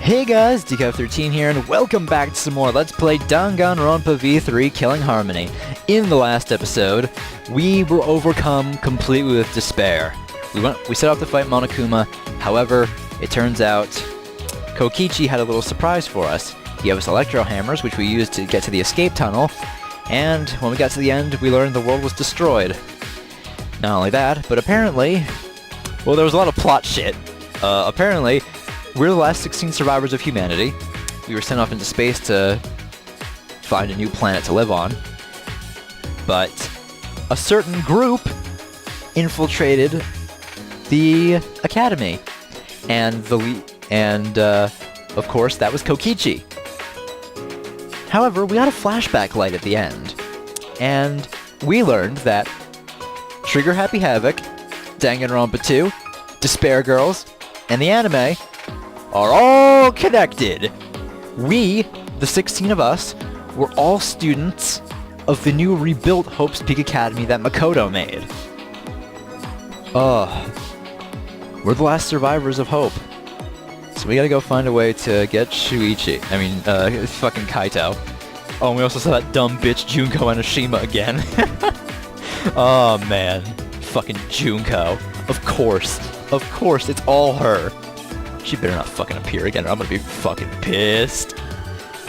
Hey guys, DK13 here, and welcome back to some more Let's Play Danganronpa V3 Killing Harmony. In the last episode, we were overcome completely with despair. We set off to fight Monokuma. However, it turns out Kokichi had a little surprise for us. He gave us electro hammers, which we used to get to the escape tunnel, and when we got to the end, we learned the world was destroyed. Not only that, but apparently, well, there was a lot of plot shit. Apparently, we're the last 16 survivors of humanity. We were sent off into space to find a new planet to live on. But a certain group infiltrated the academy. And of course, that was Kokichi. However, we got a flashback light at the end. And we learned that Trigger Happy Havoc, Danganronpa 2, Despair Girls, and the anime are all connected. We, the 16 of us, were all students of the new rebuilt Hope's Peak Academy that Makoto made. We're the last survivors of Hope. So we gotta go find a way to get fucking Kaito. Oh, and we also saw that dumb bitch Junko Enoshima again. Oh man, fucking Junko. Of course, it's all her. She better not fucking appear again or I'm gonna be fucking pissed.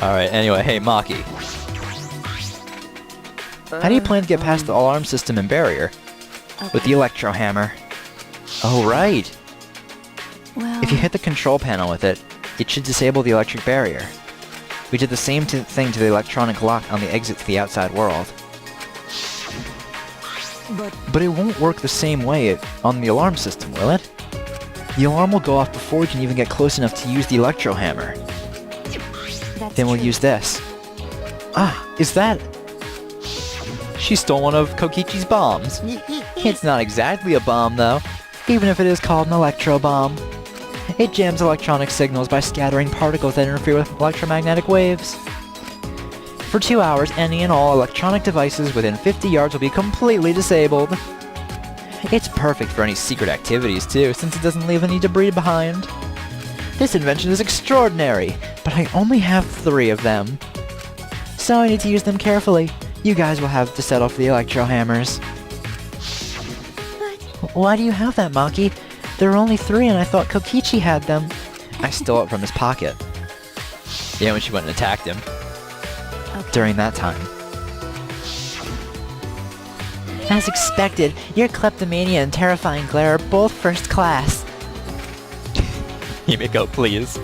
Alright, anyway, hey Maki. How do you plan to get past the alarm system and barrier? Okay. With the electro hammer. Oh right. Well, if you hit the control panel with it, it should disable the electric barrier. We did the same thing to the electronic lock on the exit to the outside world. But it won't work the same way on the alarm system, will it? The alarm will go off before we can even get close enough to use the electro hammer. Then we'll use this. Ah, is that... She stole one of Kokichi's bombs. It's not exactly a bomb, though, even if it is called an electro bomb. It jams electronic signals by scattering particles that interfere with electromagnetic waves. For 2 hours, any and all electronic devices within 50 yards will be completely disabled. It's perfect for any secret activities, too, since it doesn't leave any debris behind. This invention is extraordinary, but I only have 3 of them. So I need to use them carefully. You guys will have to settle for the electro hammers. But why do you have that, Maki? There are only 3 and I thought Kokichi had them. I stole it from his pocket. Yeah, when she went and attacked him. Okay. During that time. As expected, your kleptomania and terrifying glare are both first class. Himiko, please.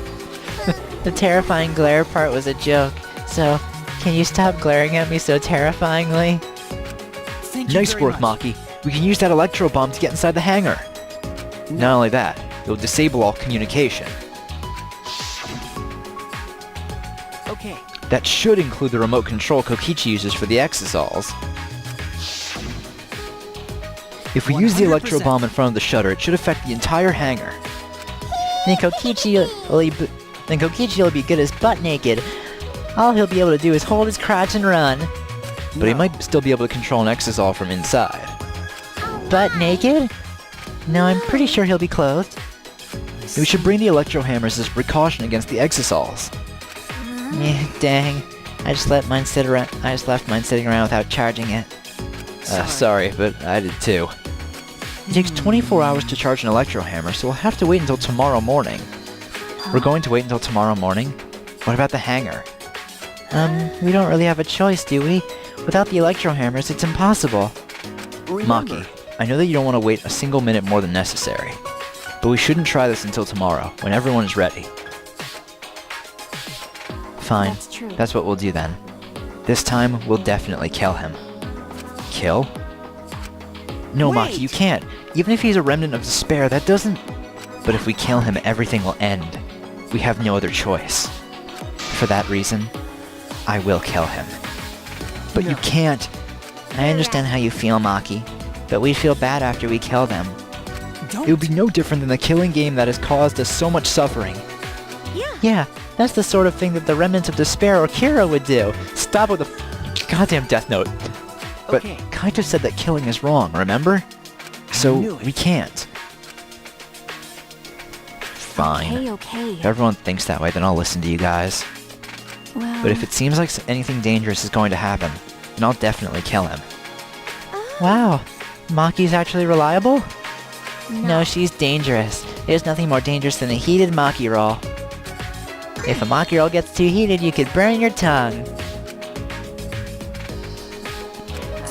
The terrifying glare part was a joke, so can you stop glaring at me so terrifyingly? Nice work, Maki. We can use that electro bomb to get inside the hangar. Not only that, it will disable all communication. Okay. That should include the remote control Kokichi uses for the exosols. If we use the electro bomb in front of the shutter, it should affect the entire hangar. Then Kokichi will be good as butt naked. All he'll be able to do is hold his crotch and run. But he might still be able to control an exosol from inside. Butt naked? No, I'm pretty sure he'll be clothed. We should bring the electro hammers as a precaution against the exosols. Dang. I just left mine sitting around without charging it. Sorry, but I did too. It takes 24 hours to charge an electro hammer, so we'll have to wait until tomorrow morning. We're going to wait until tomorrow morning? What about the hangar? We don't really have a choice, do we? Without the electro hammers, it's impossible. Maki, I know that you don't want to wait a single minute more than necessary, but we shouldn't try this until tomorrow, when everyone is ready. Fine, that's what we'll do then. This time, we'll definitely kill him. Kill? No, wait. Maki, you can't. Even if he's a remnant of despair, that doesn't... But if we kill him, everything will end. We have no other choice. For that reason, I will kill him. But no. You can't. I understand how you feel, Maki, but we'd feel bad after we kill them. It would be no different than the killing game that has caused us so much suffering. Yeah, that's the sort of thing that the remnants of despair or Kira would do. Stop with the goddamn Death Note. But okay. Kaito said that killing is wrong, remember? So we can't. fine. Okay. If everyone thinks that way, then I'll listen to you guys. Well... But if it seems like anything dangerous is going to happen, then I'll definitely kill him. Wow, Maki's actually reliable? No, she's dangerous. There's nothing more dangerous than a heated Maki roll. If a Maki roll gets too heated, you could burn your tongue.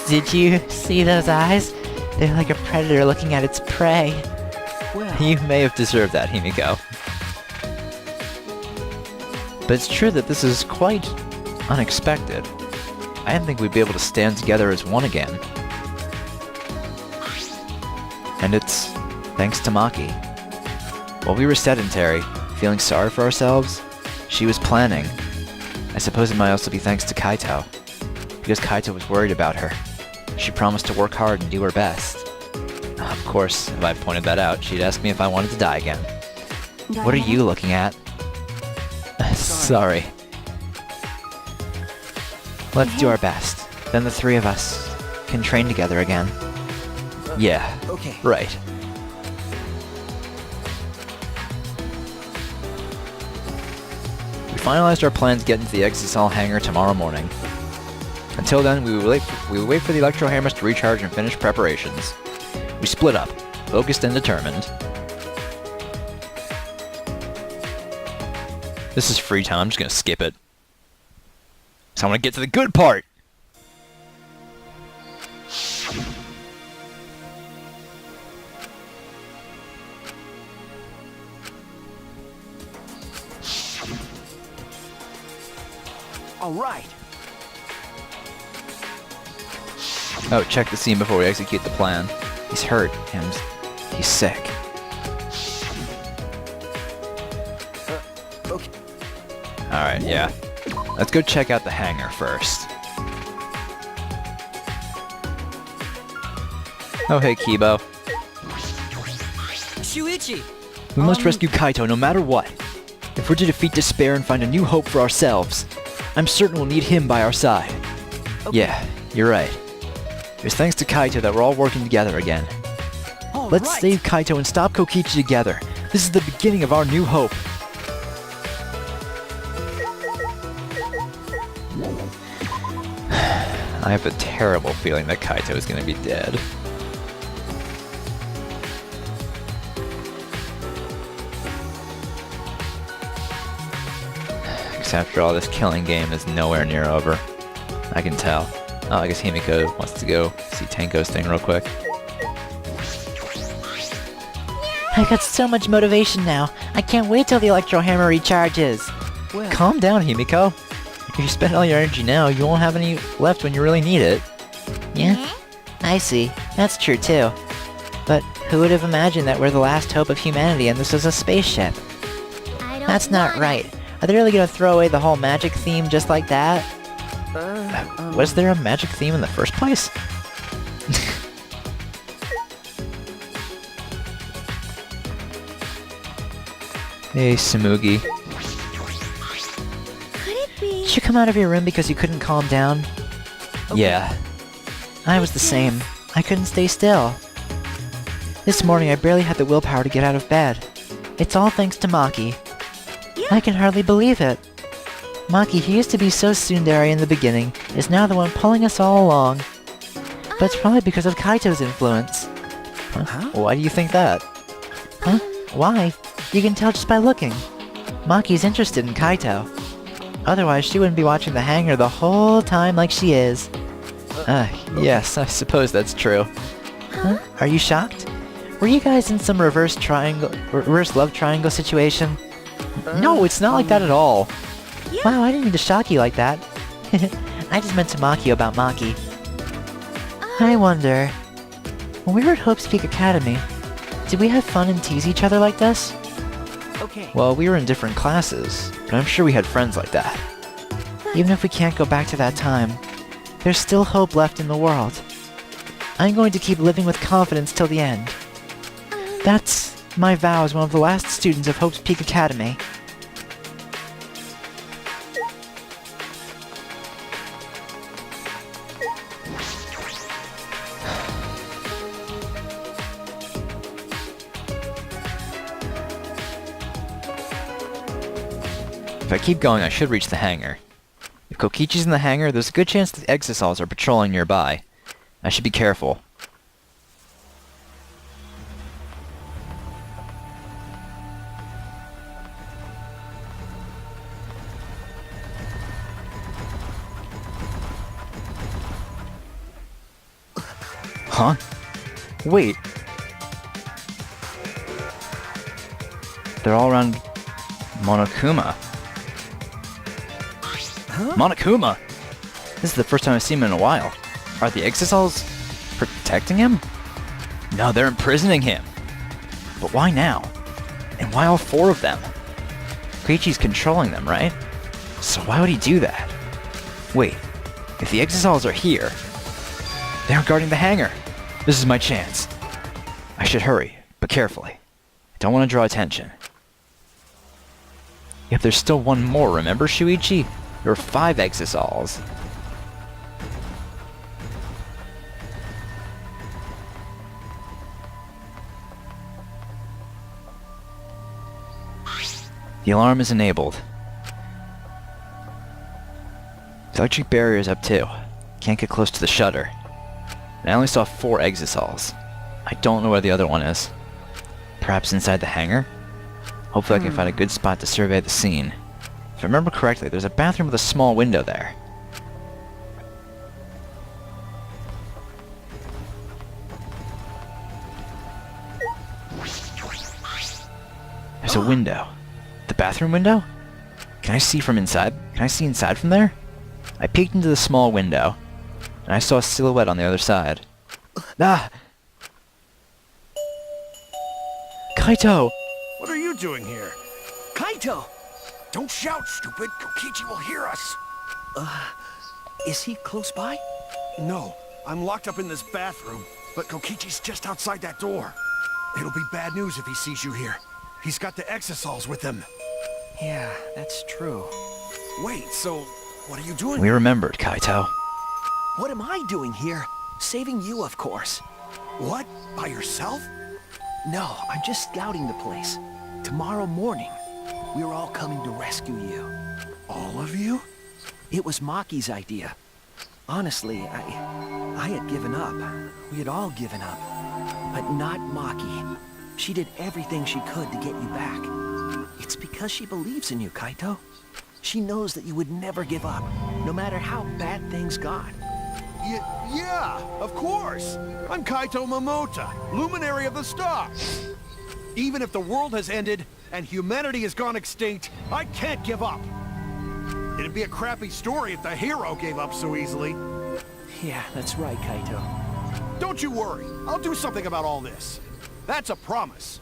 Did you see those eyes? They're like a predator looking at its prey. Well, You may have deserved that, Himiko. But it's true that this is quite unexpected. I didn't think we'd be able to stand together as one again. And it's thanks to Maki. While we were sedentary, feeling sorry for ourselves, she was planning. I suppose it might also be thanks to Kaito, because Kaito was worried about her. She promised to work hard and do her best. Of course, if I pointed that out, she'd ask me if I wanted to die again. What are you looking at? Sorry. Let's do our best. Then the three of us can train together again. Yeah, okay. right. We finalized our plans to get into the Exisal hangar tomorrow morning. Until then, we would wait for the electro hammers to recharge and finish preparations. We split up, focused and determined. This is free time, I'm just gonna skip it. So I want to get to the good part! All right. Oh, check the scene before we execute the plan. He's hurt, and he's sick. Okay. Alright, yeah. Let's go check out the hangar first. Oh hey, Kibo. Shuichi! We must rescue Kaito no matter what. If we're to defeat despair and find a new hope for ourselves, I'm certain we'll need him by our side. Okay. Yeah, you're right. It's thanks to Kaito that we're all working together again. All Let's right. save Kaito and stop Kokichi together. This is the beginning of our new hope. I have a terrible feeling that Kaito is going to be dead. Except for all this killing game is nowhere near over. I can tell. Oh, I guess Himiko wants to go see Tenko's thing real quick. I got so much motivation now. I can't wait till the electro hammer recharges. Well, Calm down, Himiko. If you spend all your energy now, you won't have any left when you really need it. Yeah? I see. That's true too. But who would have imagined that we're the last hope of humanity and this is a spaceship? That's not right. Are they really gonna throw away the whole magic theme just like that? Was there a magic theme in the first place? Hey, Samugi. Could it be? Did you come out of your room because you couldn't calm down? Yeah. I was the same. I couldn't stay still. This morning I barely had the willpower to get out of bed. It's all thanks to Maki. I can hardly believe it. Maki, who used to be so tsundere in the beginning, is now the one pulling us all along. But it's probably because of Kaito's influence. Huh? Why do you think that? Huh? Why? You can tell just by looking. Maki's interested in Kaito. Otherwise, she wouldn't be watching the hangar the whole time like she is. Yes, I suppose that's true. Huh? Are you shocked? Were you guys in some reverse love triangle situation? No, it's not like that at all. Wow, I didn't mean to shock you like that. I just meant to mock you about Maki. I wonder... When we were at Hope's Peak Academy, did we have fun and tease each other like this? Okay. Well, we were in different classes, but I'm sure we had friends like that. Even if we can't go back to that time, there's still hope left in the world. I'm going to keep living with confidence till the end. That's my vow as one of the last students of Hope's Peak Academy. If I keep going, I should reach the hangar. If Kokichi's in the hangar, there's a good chance the Exisals are patrolling nearby. I should be careful. Huh? Wait. They're all around Monokuma. Huh? Monokuma! This is the first time I've seen him in a while. Are the Exisals protecting him? No, they're imprisoning him. But why now? And why all 4 of them? Koichi's controlling them, right? So why would he do that? Wait, if the Exisals are here, they aren't guarding the hangar. This is my chance. I should hurry, but carefully. I don't want to draw attention. Yet there's still one more, remember, Shuichi? There were 5 Exisals. The alarm is enabled. The electric barrier is up too. Can't get close to the shutter. And I only saw 4 Exisals. I don't know where the other one is. Perhaps inside the hangar? Hopefully I can find a good spot to survey the scene. If I remember correctly, there's a bathroom with a small window there. There's a window. The bathroom window? Can I see from inside? Can I see inside from there? I peeked into the small window, and I saw a silhouette on the other side. Ah! Kaito! What are you doing here? Kaito! Don't shout, stupid! Kokichi will hear us! Is he close by? No, I'm locked up in this bathroom, but Kokichi's just outside that door. It'll be bad news if he sees you here. He's got the Exisals with him. Yeah, that's true. Wait, so what are you doing? We remembered, Kaito. What am I doing here? Saving you, of course. What? By yourself? No, I'm just scouting the place. Tomorrow morning, we're all coming to rescue you. All of you? It was Maki's idea. Honestly, I had given up. We had all given up. But not Maki. She did everything she could to get you back. It's because she believes in you, Kaito. She knows that you would never give up, no matter how bad things got. Yeah, of course. I'm Kaito Momota, luminary of the stars. Even if the world has ended and humanity has gone extinct, I can't give up. It'd be a crappy story if the hero gave up so easily. Yeah, that's right, Kaito. Don't you worry. I'll do something about all this. That's a promise.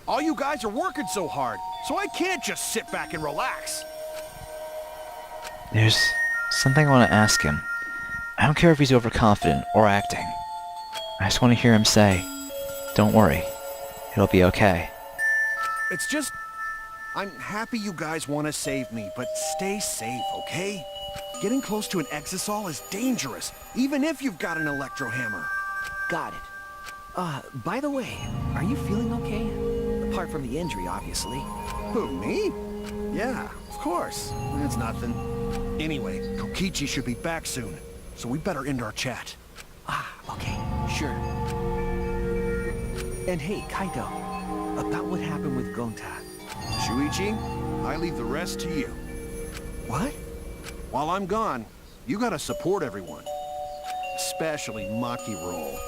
All you guys are working so hard, so I can't just sit back and relax. There's something I want to ask him. I don't care if he's overconfident or acting. I just want to hear him say, "Don't worry, it'll be okay." It's just... I'm happy you guys want to save me, but stay safe, okay? Getting close to an Exisal is dangerous, even if you've got an electro hammer. Got it. By the way, are you feeling okay? Apart from the injury, obviously. Who, me? Yeah, of course. It's nothing. Anyway, Kokichi should be back soon, so we better end our chat. Okay, sure. And hey, Kaito, about what happened with Gonta. Shuichi, I leave the rest to you. What? While I'm gone, you gotta support everyone. Especially Maki Roll.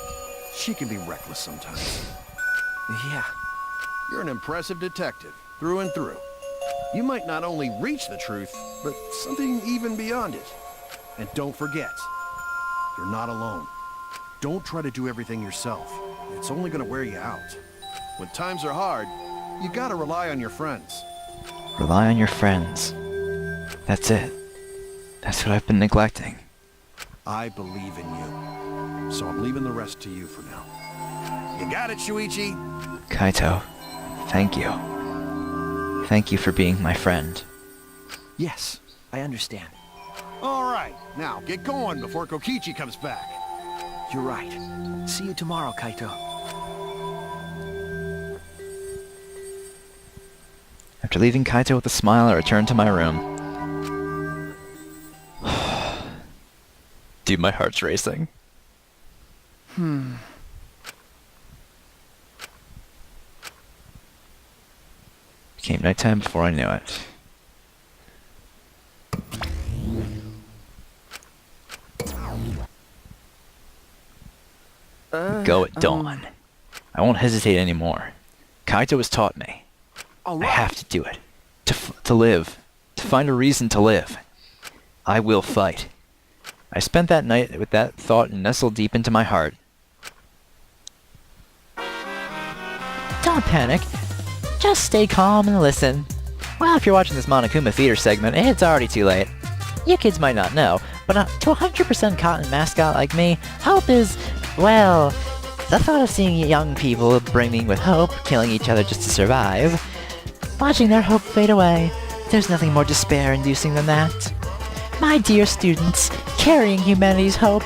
She can be reckless sometimes. Yeah. You're an impressive detective, through and through. You might not only reach the truth, but something even beyond it. And don't forget, you're not alone. Don't try to do everything yourself. It's only gonna wear you out. When times are hard, you gotta rely on your friends. Rely on your friends. That's it. That's what I've been neglecting. I believe in you. So I'm leaving the rest to you for now. You got it, Shuichi? Kaito, thank you. Thank you for being my friend. Yes, I understand. All right, now get going before Kokichi comes back. You're right. See you tomorrow, Kaito. After leaving Kaito with a smile, I returned to my room. Dude, my heart's racing. Became nighttime before I knew it. Go at dawn. I won't hesitate anymore. Kaito has taught me. I have to do it. To live. To find a reason to live. I will fight. I spent that night with that thought nestled deep into my heart. Don't panic. Just stay calm and listen. Well, if you're watching this Monokuma theater segment, it's already too late. You kids might not know, but to a 100% cotton mascot like me, hope is, well, the thought of seeing young people brimming with hope, killing each other just to survive, watching their hope fade away, there's nothing more despair-inducing than that. My dear students, carrying humanity's hope,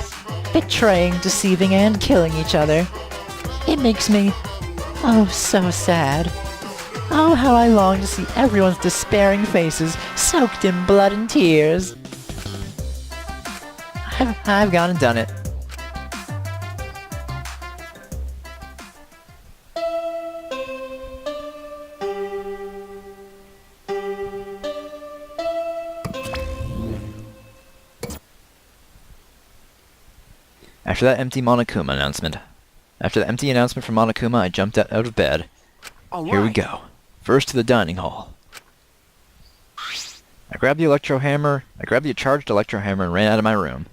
betraying, deceiving, and killing each other. It makes me, oh, so sad. Oh, how I long to see everyone's despairing faces soaked in blood and tears. I've gone and done it. After the empty announcement from Monokuma, I jumped out of bed. Here we go. First to the dining hall. I grabbed the charged electro hammer and ran out of my room.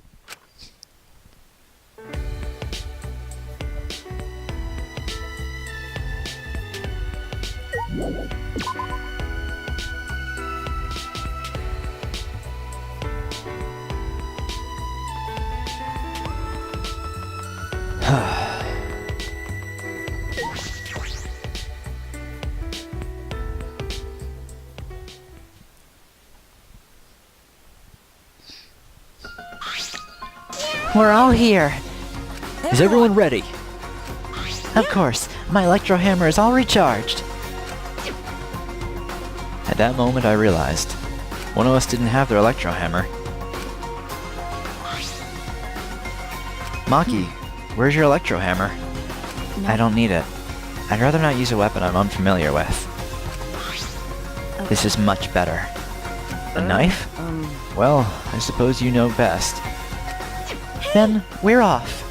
We're all here. Is everyone ready? Of course. My electro hammer is all recharged. At that moment, I realized one of us didn't have their electro hammer. Maki, where's your electro hammer? No. I don't need it. I'd rather not use a weapon I'm unfamiliar with. Okay. This is much better. A knife? Well, I suppose you know best. Then, we're off.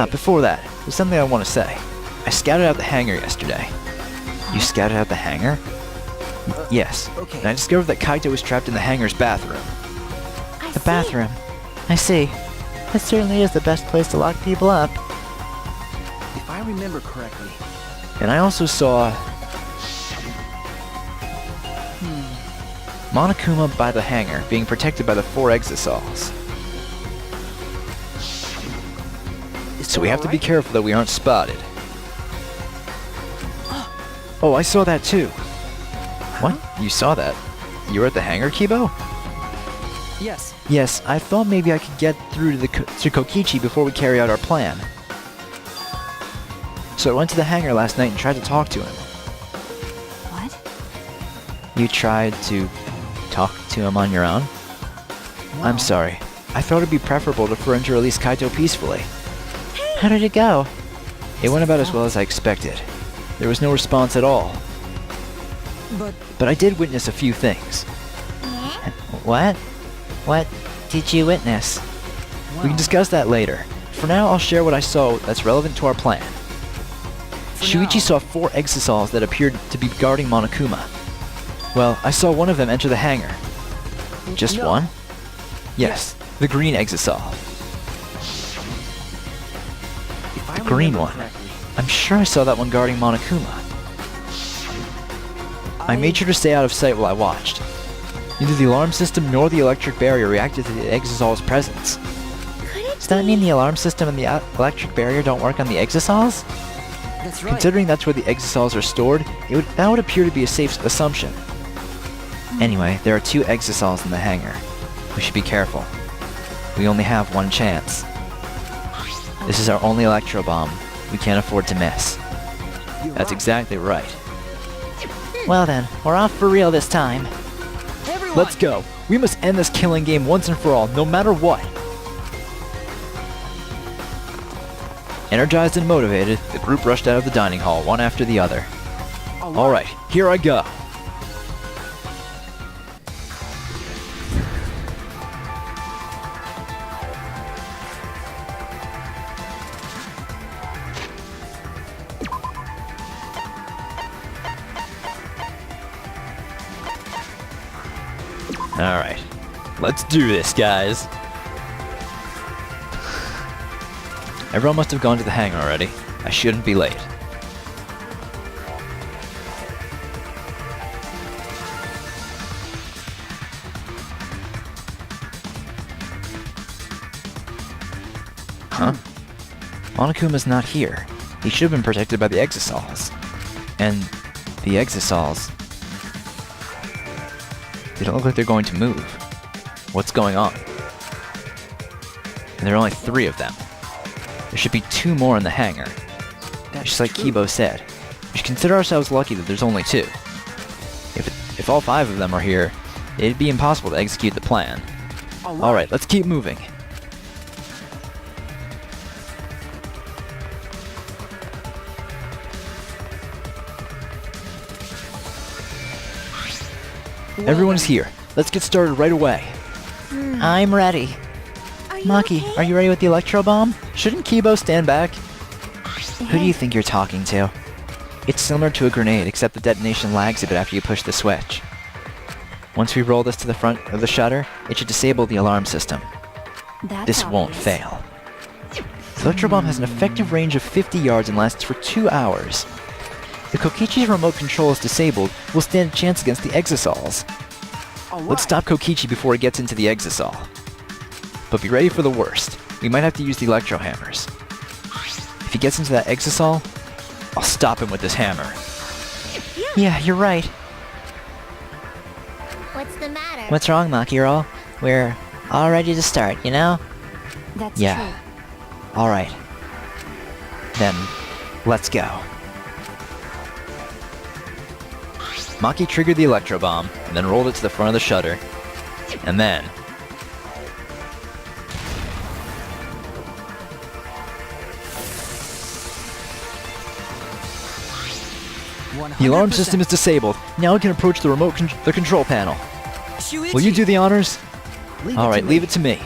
Before that, there's something I want to say. I scouted out the hangar yesterday. You scouted out the hangar? Yes. Okay. And I discovered that Kaito was trapped in the hangar's bathroom. The bathroom. I see. It certainly is the best place to lock people up. If I remember correctly, And I also saw Monokuma by the hangar, being protected by the 4 exosols. So we have to be careful that we aren't spotted. Oh, I saw that too. What? You saw that? You were at the hangar, Kibo? Yes. Yes, I thought maybe I could get through to Kokichi before we carry out our plan. So I went to the hangar last night and tried to talk to him. What? You tried to talk to him on your own? I'm sorry. I thought it'd be preferable for him to release Kaito peacefully. How did it go? It went about as well as I expected. There was no response at all. But I did witness a few things. What? What did you witness? We can discuss that later. For now, I'll share what I saw that's relevant to our plan. Shuichi saw 4 exosols that appeared to be guarding Monokuma. Well, I saw one of them enter the hangar. Just one? Yes, the green exosol. The green one. I'm sure I saw that one guarding Monokuma. I made sure to stay out of sight while I watched. Neither the alarm system nor the electric barrier reacted to the exosol's presence. Does that mean the alarm system and the electric barrier don't work on the exosols? That's right. Considering that's where the exosols are stored, that would appear to be a safe assumption. Anyway, there are 2 exosols in the hangar. We should be careful. We only have one chance. This is our only electro bomb. We can't afford to miss. You're That's right. exactly right. Well then, we're off for real this time. Everyone! Let's go. We must end this killing game once and for all, no matter what. Energized and motivated, the group rushed out of the dining hall, one after the other. Alright, here I go. Alright, let's do this, guys. Everyone must have gone to the hangar already. I shouldn't be late. Huh? Monokuma's not here. He should have been protected by the Exosols. And the Exosols... They don't look like they're going to move. What's going on? And there are only 3 of them. There should be 2 more in the hangar. Just like Kibo said. We should consider ourselves lucky that there's only 2. If all 5 of them are here, it'd be impossible to execute the plan. Alright, let's keep moving. Everyone's here. Let's get started right away. I'm ready. Maki, are you ready with the electro bomb? Shouldn't Kibo stand back? Who do you think you're talking to? It's similar to a grenade, except the detonation lags a bit after you push the switch. Once we roll this to the front of the shutter, it should disable the alarm system. This won't fail. The electro bomb has an effective range of 50 yards and lasts for 2 hours. If Kokichi's remote control is disabled, we'll stand a chance against the Exosols. Let's stop Kokichi before he gets into the Exosol. But be ready for the worst. We might have to use the electro hammers. If he gets into that Exosol, I'll stop him with this hammer. Yeah, you're right. What's the matter? What's wrong, Makiro? We're all ready to start, you know? That's Yeah. true. Alright. Then, let's go. Maki triggered the electro bomb, and then rolled it to the front of the shutter. And then... The alarm system is disabled. Now we can approach the the control panel. Will you do the honors? Alright, leave it to me.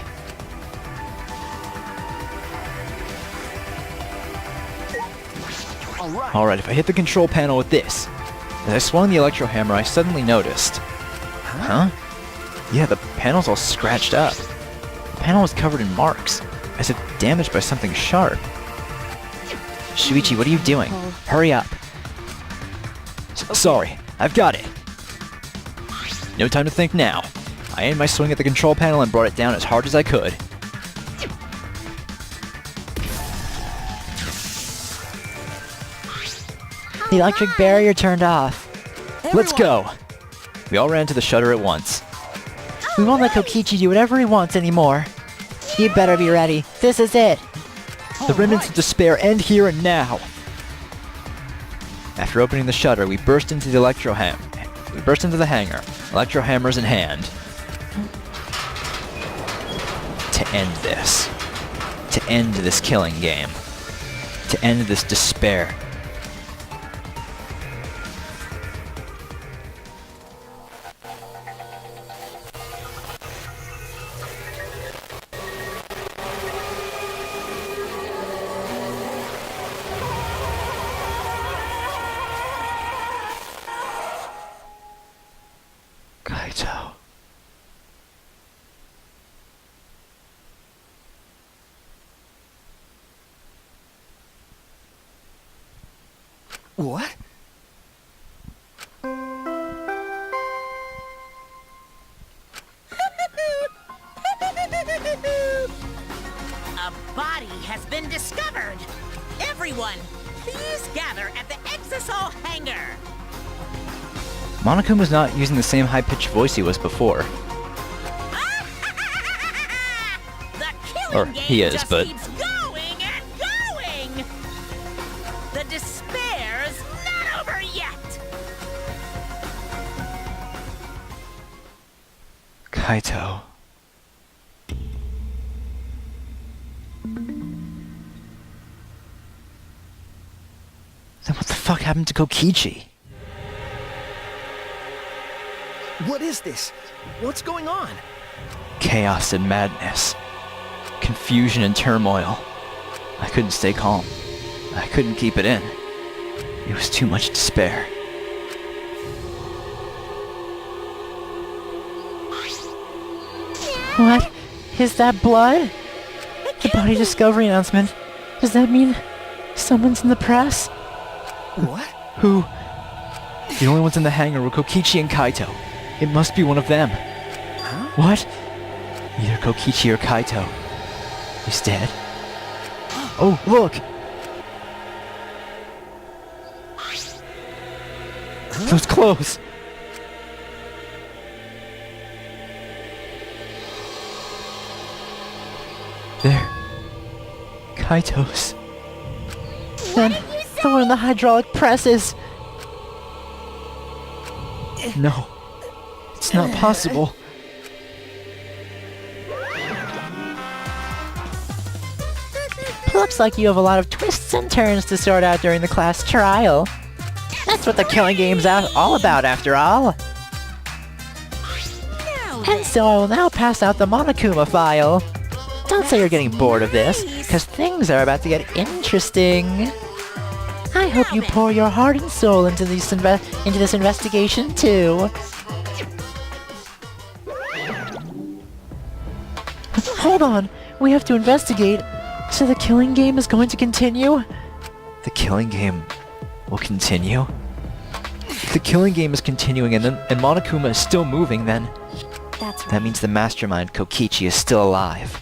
Alright, if I hit the control panel with this. As I swung the electro hammer, I suddenly noticed. Huh? Yeah, the panel's all scratched up. The panel was covered in marks, as if damaged by something sharp. Shuichi, what are you doing? Hurry up. Sorry, I've got it. No time to think now. I aimed my swing at the control panel and brought it down as hard as I could. The electric barrier turned off. Let's go! We all ran to the shutter at once. We won't let Kokichi do whatever he wants anymore. You better be ready. This is it. The remnants of despair end here and now. After opening the shutter, we burst into the hangar, electro hammers in hand. To end this. To end this killing game. To end this despair. Kaito. What? A body has been discovered! Everyone, please gather at the Exosol hangar! Monokuma was not using the same high-pitched voice he was before. The killing Or game he is, just but- keeps going and going! The despair's not over yet! Kaito. Then what the fuck happened to Kokichi? What is this? What's going on? Chaos and madness. Confusion and turmoil. I couldn't stay calm. I couldn't keep it in. It was too much despair. What? Is that blood? The body discovery announcement. Does that mean someone's in the press? What? Who? The only ones in the hangar were Kokichi and Kaito. It must be one of them. Huh? What? Either Kokichi or Kaito. He's dead. Oh, look! Those clothes! There. Kaito's. Then, the one in the hydraulic presses! No. It's not possible. Looks like you have a lot of twists and turns to sort out during the class trial. That's what the killing game's all about, after all. And so I will now pass out the Monokuma file. Don't say you're getting bored of this, because things are about to get interesting. I hope you pour your heart and soul into this investigation, too. Hold on, we have to investigate. So the killing game is going to continue? The killing game will continue? If the killing game is continuing and Monokuma is still moving, then That's right. that means the mastermind Kokichi is still alive.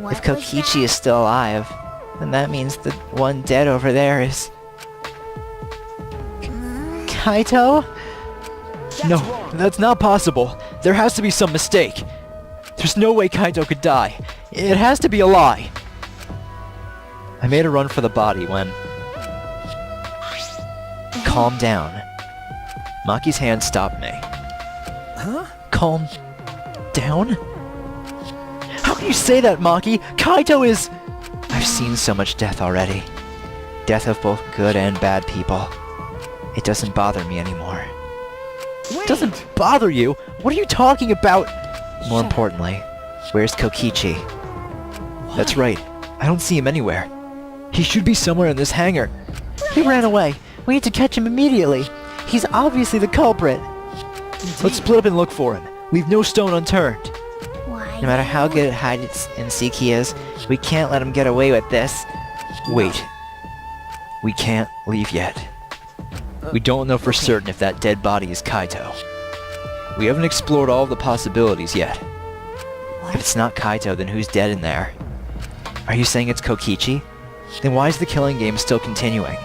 What If Kokichi is still alive, then that means the one dead over there is... Kaito? No, that's not possible. There has to be some mistake. There's no way Kaito could die. It has to be a lie. I made a run for the body when... Calm down. Maki's hand stopped me. Huh? Calm down? How can you say that, Maki? Kaito is... I've seen so much death already. Death of both good and bad people. It doesn't bother me anymore. Wait. Doesn't bother you? What are you talking about? More importantly, where's Kokichi? That's right. I don't see him anywhere. He should be somewhere in this hangar. He ran away. We need to catch him immediately. He's obviously the culprit. Let's split up and look for him. Leave no stone unturned. Why? No matter how good at hide and seek he is, we can't let him get away with this. Wait. We can't leave yet. We don't know for certain if that dead body is Kaito. We haven't explored all of the possibilities yet. If it's not Kaito, then who's dead in there? Are you saying it's Kokichi? Then why is the killing game still continuing?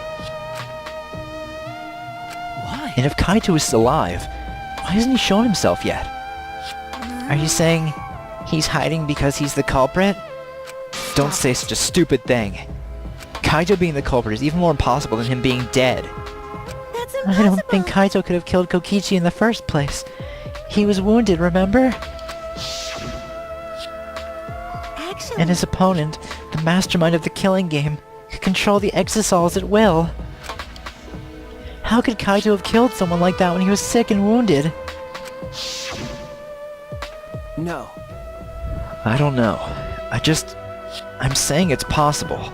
Why? And if Kaito is still alive, why hasn't he shown himself yet? Are you saying he's hiding because he's the culprit? Don't say such a stupid thing. Kaito being the culprit is even more impossible than him being dead. That's I impossible. don't think Kaito could have killed Kokichi in the first place. He was wounded, remember? Actually, And his opponent, the mastermind of the killing game, could control the exosols at will. How could Kaito have killed someone like that when he was sick and wounded? No. I don't know. I'm saying it's possible.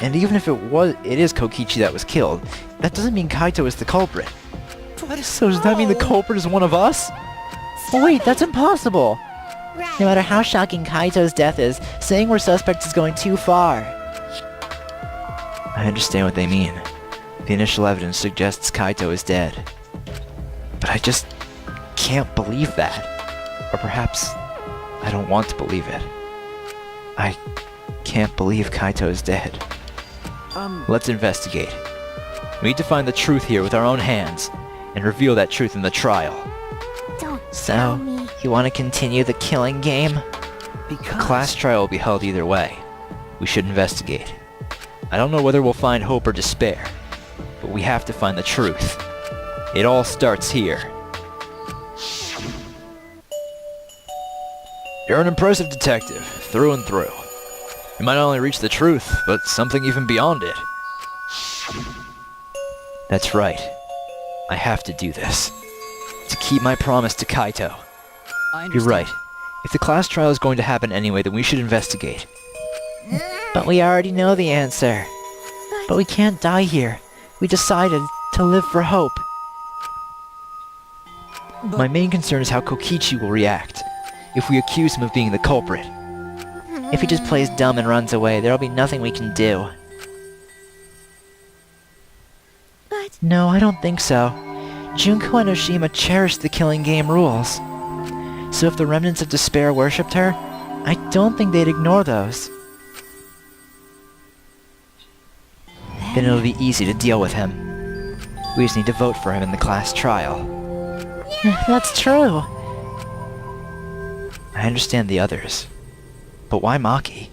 And even if it is Kokichi that was killed, that doesn't mean Kaito is the culprit. So does that mean the culprit is one of us? Oh wait, that's impossible! right. No matter how shocking Kaito's death is, saying we're suspects is going too far. I understand what they mean. The initial evidence suggests Kaito is dead. But I just can't believe that. Or perhaps I don't want to believe it. I can't believe Kaito is dead. Let's investigate. We need to find the truth here with our own hands, and reveal that truth in the trial. Don't tell So, me. you want to continue the killing game? Because... Class trial will be held either way. We should investigate. I don't know whether we'll find hope or despair, but we have to find the truth. It all starts here. You're an impressive detective, through and through. You might not only reach the truth, but something even beyond it. That's right. I have to do this. To keep my promise to Kaito. You're right. If the class trial is going to happen anyway, then we should investigate. But we already know the answer. But we can't die here. We decided to live for hope. My main concern is how Kokichi will react if we accuse him of being the culprit. If he just plays dumb and runs away, there'll be nothing we can do. But No, I don't think so. Junko and Oshima cherished the killing game rules. So if the remnants of despair worshipped her, I don't think they'd ignore those. Then it'll be easy to deal with him. We just need to vote for him in the class trial. That's true. I understand the others. But why Maki?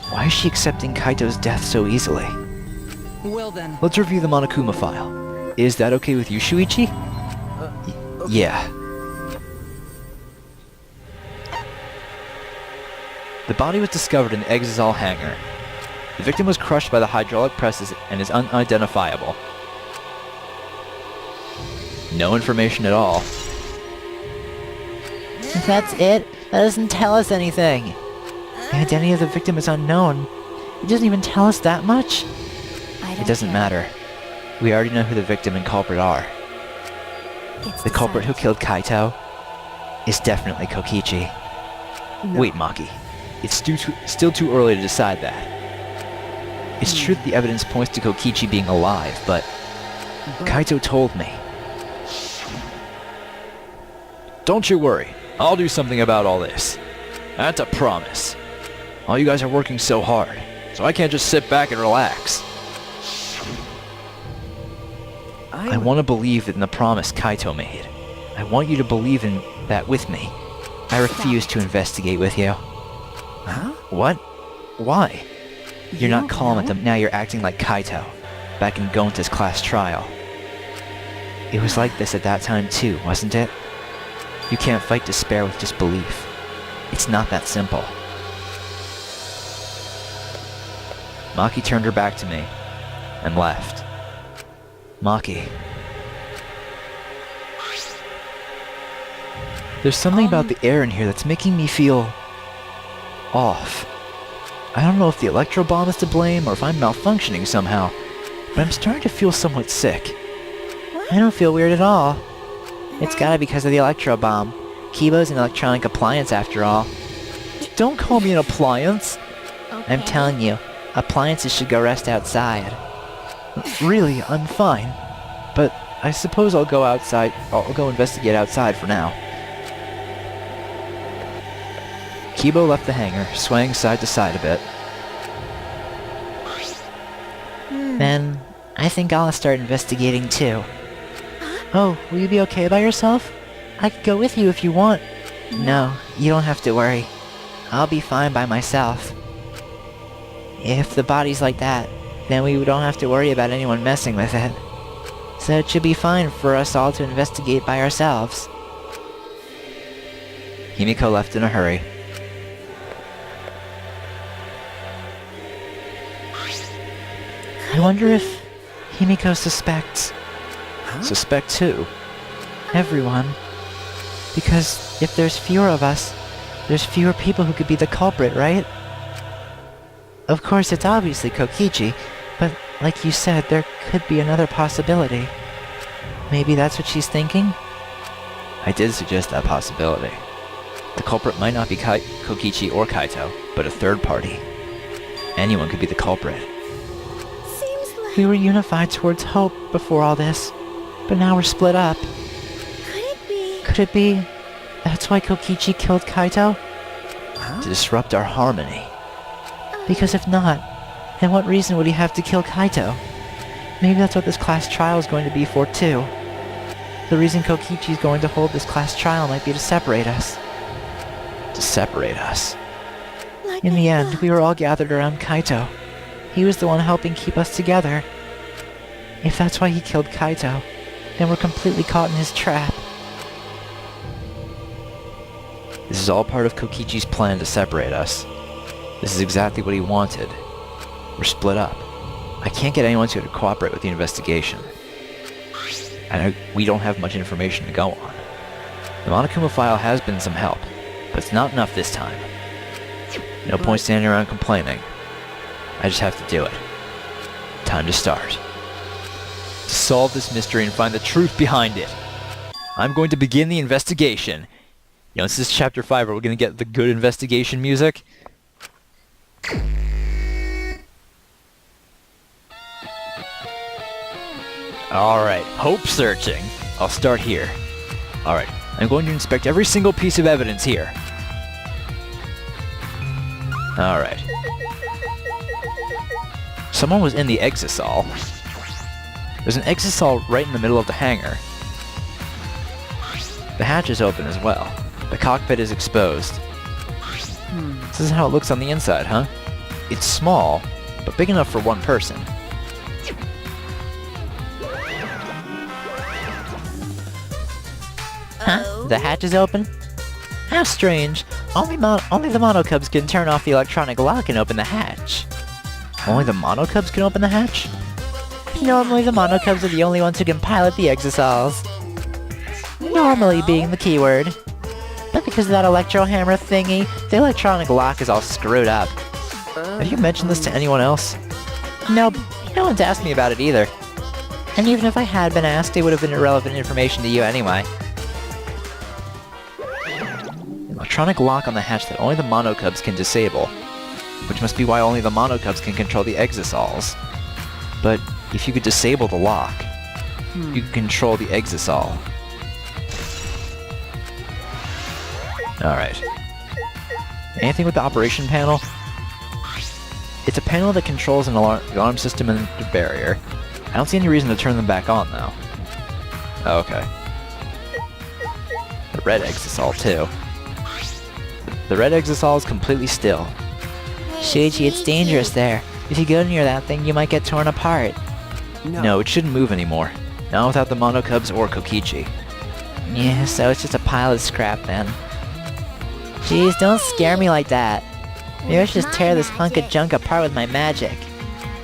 Why is she accepting Kaito's death so easily? Well then. Let's review the Monokuma file. Is that okay with you, Shuichi? Yeah. The body was discovered in the Exisal hangar. The victim was crushed by the hydraulic presses and is unidentifiable. No information at all. That's it? That doesn't tell us anything. The identity of the victim is unknown. It doesn't even tell us that much. It doesn't matter. We already know who the victim and culprit are. The culprit who killed Kaito is definitely Kokichi. Wait, Maki. It's still too early to decide that. It's true that the evidence points to Kokichi being alive, but Kaito told me. Don't you worry. I'll do something about all this. That's a promise. All you guys are working so hard, so I can't just sit back and relax. I want to believe in the promise Kaito made. I want you to believe in that with me. I refuse to investigate with you. Huh? What? Why? You're not calm at them. Now you're acting like Kaito, back in Gonta's class trial. It was like this at that time too, wasn't it? You can't fight despair with just belief. It's not that simple. Maki turned her back to me and left. Maki. There's something about the air in here that's making me feel off. I don't know if the electro bomb is to blame or if I'm malfunctioning somehow, but I'm starting to feel somewhat sick. I don't feel weird at all. It's gotta be because of the electro bomb. Kibo's an electronic appliance after all. Don't call me an appliance. I'm telling you, appliances should go rest outside. Really, I'm fine. But I suppose I'll go outside. I'll go investigate outside for now. Kibo left the hangar, swaying side to side a bit. Then, I think I'll start investigating too. Oh, will you be okay by yourself? I could go with you if you want. No, you don't have to worry. I'll be fine by myself. If the body's like that, then we don't have to worry about anyone messing with it. So it should be fine for us all to investigate by ourselves. Himiko left in a hurry. I wonder if Himiko suspects. Suspects who? Everyone. Because if there's fewer of us, there's fewer people who could be the culprit, right? Of course, it's obviously Kokichi, but like you said, there could be another possibility. Maybe that's what she's thinking? I did suggest that possibility. The culprit might not be Kokichi or Kaito, but a third party. Anyone could be the culprit. seems like... We were unified towards hope before all this, but now we're split up. Could it be... Could it be that's why Kokichi killed Kaito? To disrupt our harmony. Because if not, then what reason would he have to kill Kaito? Maybe that's what this class trial is going to be for too. The reason Kokichi's going to hold this class trial might be to separate us. To separate us. Like In I the end, thought. we were all gathered around Kaito. He was the one helping keep us together. If that's why he killed Kaito, then we're completely caught in his trap. This is all part of Kokichi's plan to separate us. This is exactly what he wanted. We're split up. I can't get anyone to cooperate with the investigation. And we don't have much information to go on. The Monokuma file has been some help, but it's not enough this time. No point standing around complaining. I just have to do it. Time to start. To solve this mystery and find the truth behind it, I'm going to begin the investigation. You know, this is Chapter 5, where we're going to get the good investigation music. Alright, hope searching. I'll start here. Alright, I'm going to inspect every single piece of evidence here. Alright. Someone was in the exisal. There's an exisal right in the middle of the hangar. The hatch is open as well. The cockpit is exposed. This is how it looks on the inside, huh? It's small, but big enough for one person. Huh? The hatch is open? How strange. Only the Monokubs can turn off the electronic lock and open the hatch. Only the Monokubs can open the hatch? Normally the Monokubs are the only ones who can pilot the exisals. Normally being the keyword. But because of that electro hammer thingy, the electronic lock is all screwed up. Have you mentioned this to anyone else? Nope, no one's asked me about it either. And even if I had been asked, it would have been irrelevant information to you anyway. Electronic lock on the hatch that only the Monokubs can disable, which must be why only the Monokubs can control the exisals. But if you could disable the lock, you could control the exisal. Alright. Anything with the operation panel? It's a panel that controls an alarm system and the barrier. I don't see any reason to turn them back on, though. Oh, okay. The red exisal, too. The red exisal is completely still. Shuichi, it's dangerous there. If you go near that thing, you might get torn apart. No, it shouldn't move anymore. Not without the Monokubs or Kokichi. Yeah, so it's just a pile of scrap then. Jeez, don't scare me like that. Maybe I should just tear this hunk of junk apart with my magic.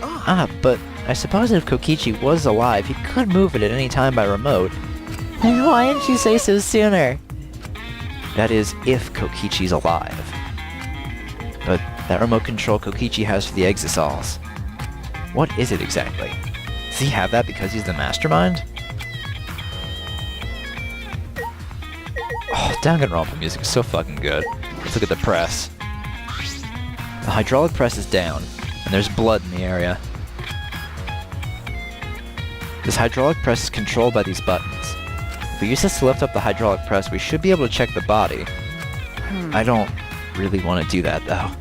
Ah, but I suppose if Kokichi was alive, he could move it at any time by remote. Then why didn't you say so sooner? That is, if Kokichi's alive. But that remote control Kokichi has for the exisals. What is it exactly? Does he have that because he's the mastermind? Oh, Danganronpa music is so fucking good. Let's look at the press. The hydraulic press is down, and there's blood in the area. This hydraulic press is controlled by these buttons. If we use this to lift up the hydraulic press, we should be able to check the body. I don't really want to do that, though.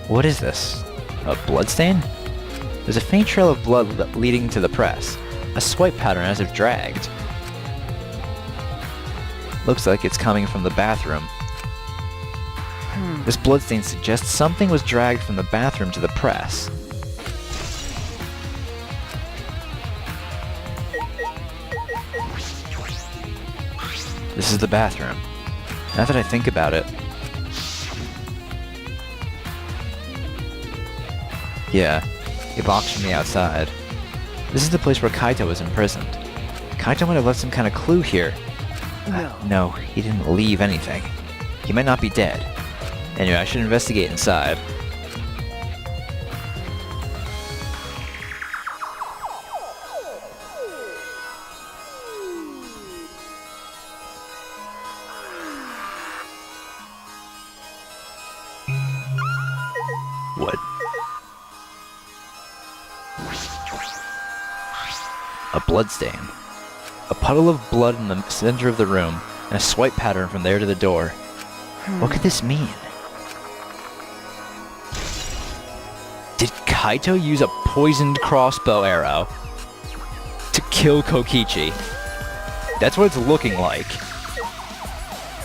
What is this? A bloodstain? There's a faint trail of blood leading to the press. A swipe pattern as if dragged. Looks like it's coming from the bathroom. This bloodstain suggests something was dragged from the bathroom to the press. This is the bathroom. Now that I think about it... Yeah, it locks from the outside. This is the place where Kaito was imprisoned. Kaito might have left some kind of clue here. No, he didn't leave anything. He might not be dead. Anyway, I should investigate inside. What? A bloodstain. A puddle of blood in the center of the room, and a swipe pattern from there to the door. What could this mean? Did Kaito use a poisoned crossbow arrow to kill Kokichi? That's what it's looking like.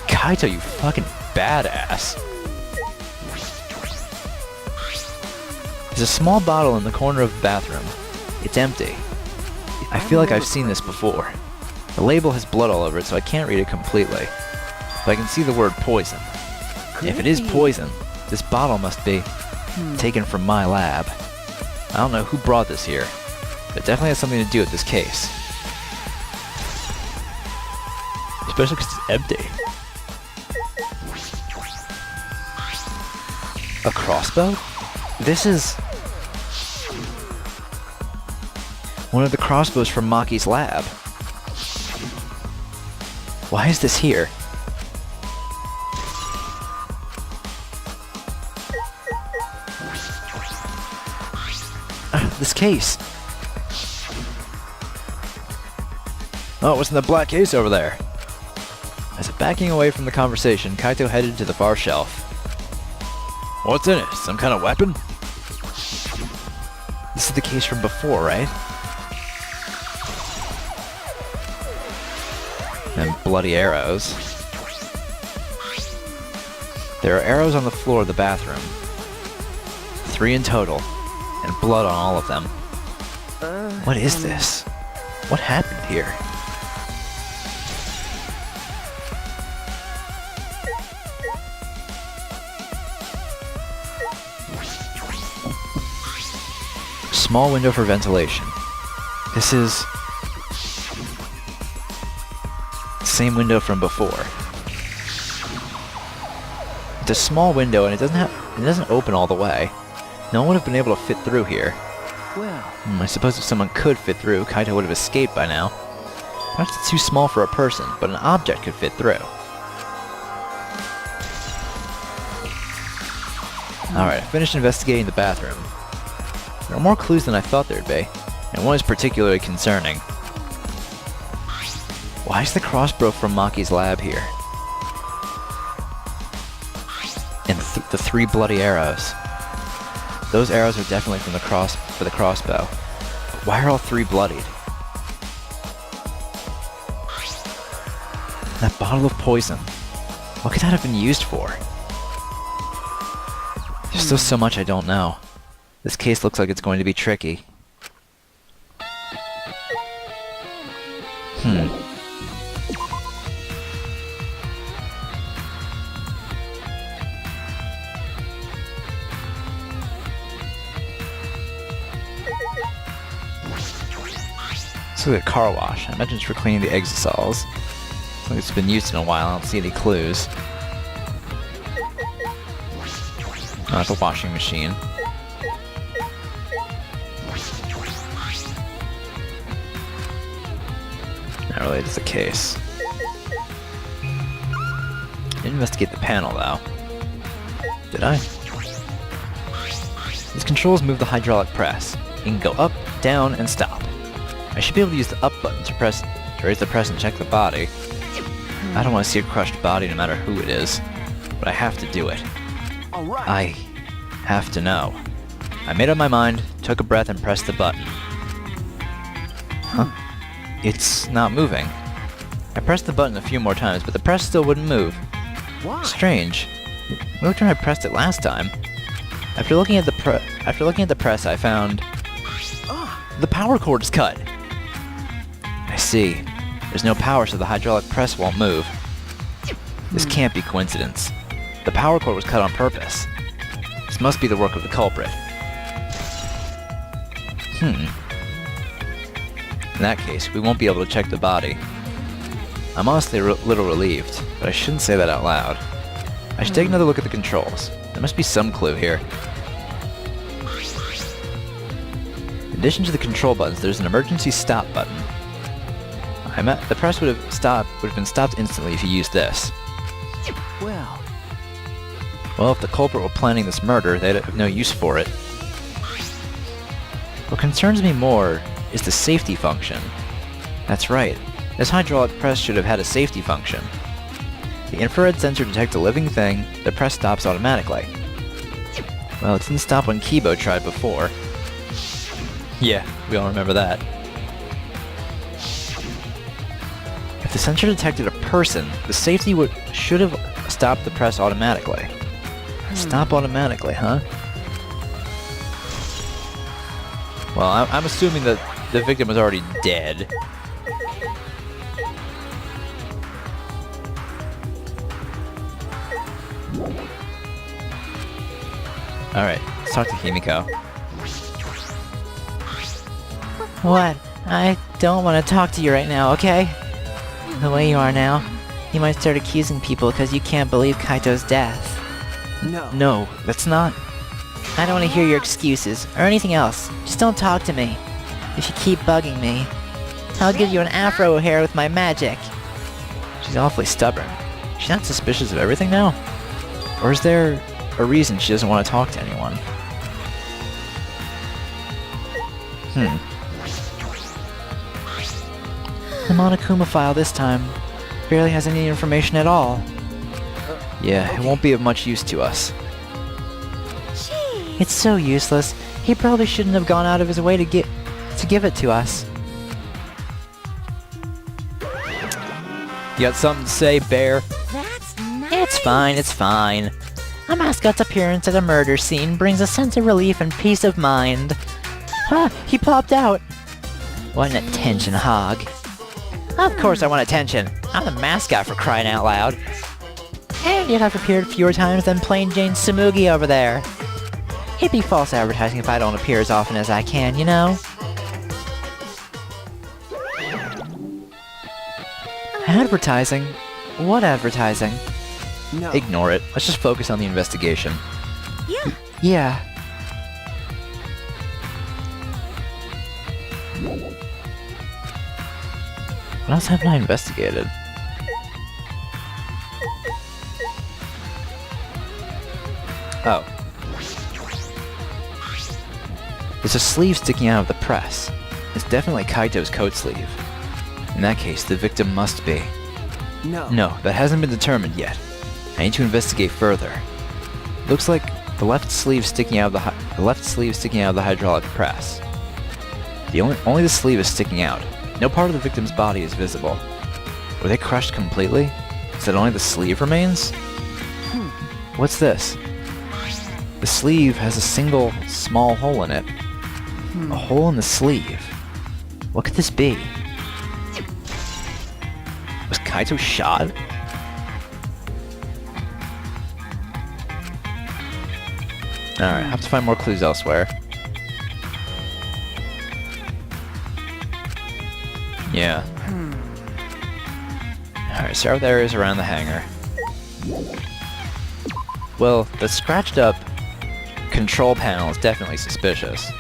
Kaito, you fucking badass. There's a small bottle in the corner of the bathroom. It's empty. I feel like I've seen this before. The label has blood all over it, so I can't read it completely. But I can see the word poison. If it is poison, this bottle must be taken from my lab. I don't know who brought this here, but it definitely has something to do with this case. Especially because it's empty. A crossbow? This is one of the crossbows from Maki's lab. Why is this here? This case. Oh, what's in the black case over there? As if backing away from the conversation, Kaito headed to the far shelf. What's in it? Some kind of weapon? This is the case from before, right? And bloody arrows. There are arrows on the floor of the bathroom. 3 in total, and blood on all of them. What is this? What happened here? Small window for ventilation. This is the same window from before. It's a small window and it doesn't open all the way. No one would have been able to fit through here. Well, I suppose if someone could fit through, Kaito would have escaped by now. Perhaps it's too small for a person, but an object could fit through. Alright, I finished investigating the bathroom. There are more clues than I thought there'd be, and one is particularly concerning. Why is the crossbow from Maki's lab here? And the 3 bloody arrows. Those arrows are definitely from the crossbow. But why are all 3 bloodied? That bottle of poison. What could that have been used for? There's still so much I don't know. This case looks like it's going to be tricky. Let's look at car wash. I imagine it's for cleaning the exosols. Looks like it's been used in a while. I don't see any clues. Oh, it's a washing machine. Not related to the case. Didn't investigate the panel though. Did I? These controls move the hydraulic press. You can go up, down, and stop. I should be able to use the up button to raise the press and check the body. I don't want to see a crushed body no matter who it is, but I have to do it. all right. I have to know. I made up my mind, took a breath, and pressed the button. Huh? It's not moving. I pressed the button a few more times, but the press still wouldn't move. Why? Strange. We looked when I pressed it last time. After looking at the press, I found the power cord is cut. I see. There's no power, so the hydraulic press won't move. This can't be coincidence. The power cord was cut on purpose. This must be the work of the culprit. In that case, we won't be able to check the body. I'm honestly a little relieved, but I shouldn't say that out loud. I should take another look at the controls. There must be some clue here. In addition to the control buttons, there's an emergency stop button. The press would have been stopped instantly if you used this. Well, if the culprit were planning this murder, they'd have no use for it. What concerns me more is the safety function. That's right. This hydraulic press should have had a safety function. The infrared sensor detects a living thing, the press stops automatically. Well, it didn't stop when Kibo tried before. Yeah, we all remember that. If the sensor detected a person, the safety should have stopped the press automatically. Stop automatically, huh? Well, I'm assuming that the victim was already dead. Alright, let's talk to Himiko. What? I don't want to talk to you right now, okay? The way you are now, you might start accusing people because you can't believe Kaito's death. No. No, that's not. I don't want to hear your excuses, or anything else. Just don't talk to me. If you keep bugging me, I'll give you an afro hair with my magic. She's awfully stubborn. She's not suspicious of everything now? Or is there a reason she doesn't want to talk to anyone? The Monokuma file this time barely has any information at all. Yeah, it won't be of much use to us. Jeez. It's so useless. He probably shouldn't have gone out of his way to give it to us. You got something to say, Bear? That's nice. It's fine, it's fine. A mascot's appearance at a murder scene brings a sense of relief and peace of mind. Huh, he popped out. What an attention hog. Of course I want attention. I'm the mascot, for crying out loud. And yet I've appeared fewer times than plain Jane Tsumugi over there. It'd be false advertising if I don't appear as often as I can, you know? Advertising? What advertising? No. Ignore it. Let's just focus on the investigation. Yeah. Yeah. What else haven't I investigated? Oh. There's a sleeve sticking out of the press. It's definitely Kaito's coat sleeve. In that case, the victim must be. No. No, that hasn't been determined yet. I need to investigate further. Looks like the left sleeve sticking out of the hydraulic press. Only the sleeve is sticking out. No part of the victim's body is visible. Were they crushed completely? So that only the sleeve remains? What's this? The sleeve has a single small hole in it. A hole in the sleeve. What could this be? Was Kaito shot? Alright, I have to find more clues elsewhere. Yeah. Alright, start with areas around the hangar. Well, the scratched up control panel is definitely suspicious.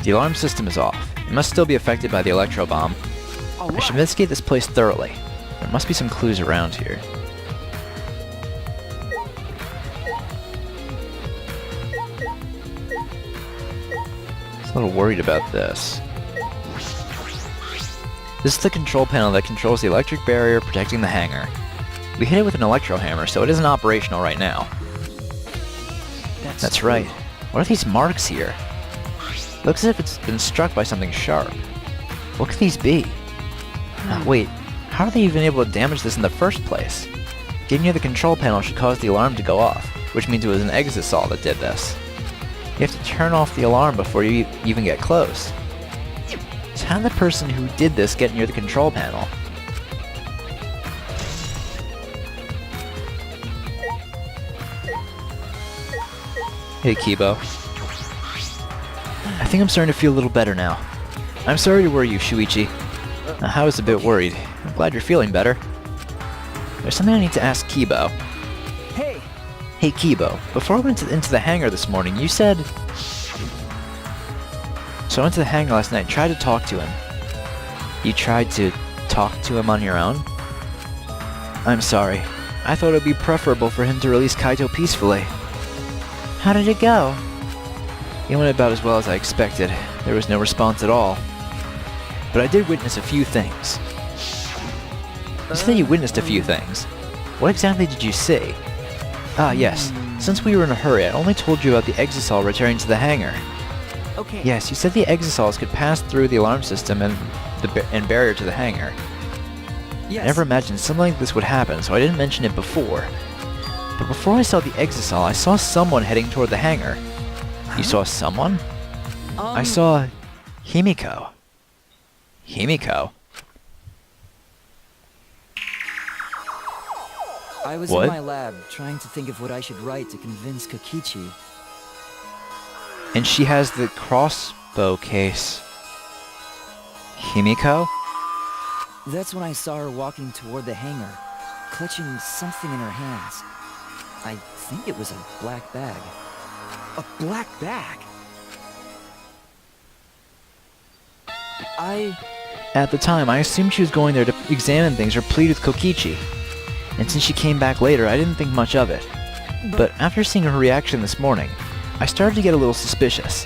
The alarm system is off. It must still be affected by the electro bomb. I should investigate this place thoroughly. There must be some clues around here. I'm a little worried about this. This is the control panel that controls the electric barrier protecting the hangar. We hit it with an electro hammer, so it isn't operational right now. That's right. What are these marks here? Looks as if it's been struck by something sharp. What could these be? Wait, how are they even able to damage this in the first place? Getting near the control panel should cause the alarm to go off, which means it was an exisal that did this. You have to turn off the alarm before you even get close. So how did the person who did this get near the control panel? Hey, Kibo. I think I'm starting to feel a little better now. I'm sorry to worry you, Shuichi. I was a bit worried. I'm glad you're feeling better. There's something I need to ask Kibo. Hey. Hey, Kibo. Before I went into the hangar this morning, you said... So I went to the hangar last night and tried to talk to him. You tried to talk to him on your own? I'm sorry. I thought it would be preferable for him to release Kaito peacefully. How did it go? It went about as well as I expected. There was no response at all. But I did witness a few things. You said you witnessed a few things. What exactly did you see? Ah, yes. Since we were in a hurry, I only told you about the exisal returning to the hangar. Okay. Yes, you said the exisals could pass through the alarm system and barrier to the hangar. Yes. I never imagined something like this would happen, so I didn't mention it before. But before I saw the Exisal, I saw someone heading toward the hangar. You saw someone? I saw Himiko. Himiko? I was What? in my lab trying to think of what I should write to convince Kokichi. And she has the crossbow case. Himiko? That's when I saw her walking toward the hangar, clutching something in her hands. I think it was a black bag. A black bag? At the time, I assumed she was going there to examine things or plead with Kokichi. And since she came back later, I didn't think much of it. But after seeing her reaction this morning, I started to get a little suspicious.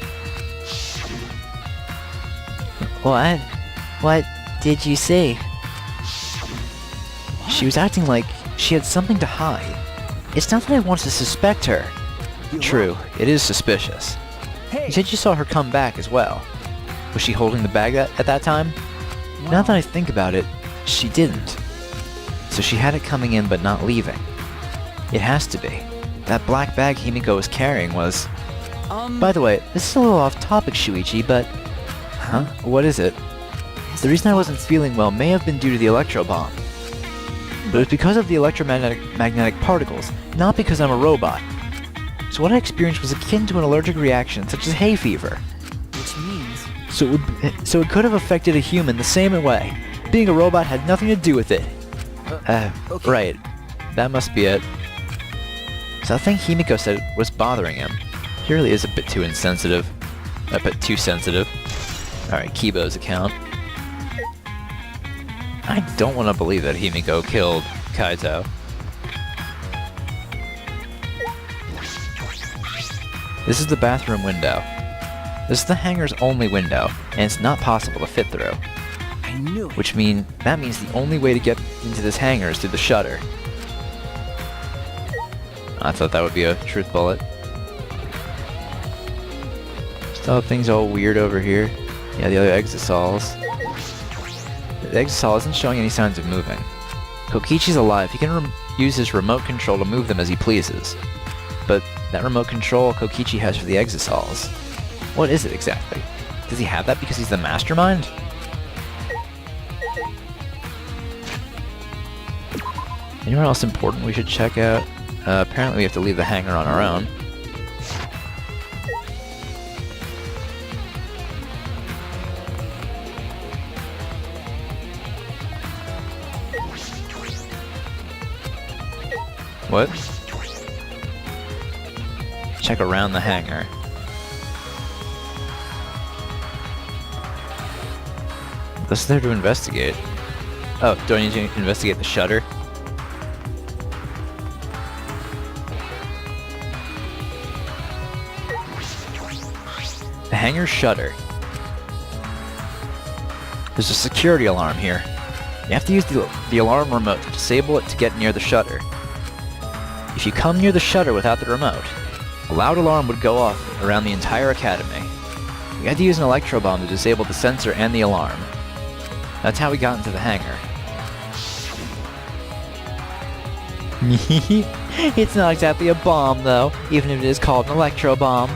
What? What did you see? She was acting like she had something to hide. It's not that I want to suspect her. True, it is suspicious. You said you saw her come back as well. Was she holding the bag at that time? Now that I think about it, she didn't. So she had it coming in but not leaving. It has to be. That black bag Himiko was carrying was... By the way, this is a little off topic, Shuichi, but... Huh? What is it? The reason I wasn't feeling well may have been due to the electro bomb. But it was because of the electromagnetic particles, not because I'm a robot. So what I experienced was akin to an allergic reaction, such as hay fever. Which means... So it could have affected a human the same way. Being a robot had nothing to do with it. Okay. Right. That must be it. So the thing Himiko said was bothering him. He really is a bit too insensitive. A bit too sensitive. Alright, Kibo's account. I don't want to believe that Himiko killed Kaito. This is the bathroom window. This is the hangar's only window, and it's not possible to fit through. I knew it. Which means the only way to get into this hangar is through the shutter. I thought that would be a truth bullet. Still have things all weird over here. Yeah, the other Exisals. The Exisal isn't showing any signs of moving. Kokichi's alive. He can use his remote control to move them as he pleases. But that remote control Kokichi has for the Exisals, what is it exactly? Does he have that because he's the mastermind? Anyone else important we should check out? Apparently we have to leave the hangar on our own. What? Check around the hangar. What's there to investigate? Oh, do I need to investigate the shutter? The hangar shutter. There's a security alarm here. You have to use the alarm remote to disable it to get near the shutter. If you come near the shutter without the remote, a loud alarm would go off around the entire academy. We had to use an electro bomb to disable the sensor and the alarm. That's how we got into the hangar. It's not exactly a bomb, though, even if it is called an electro bomb.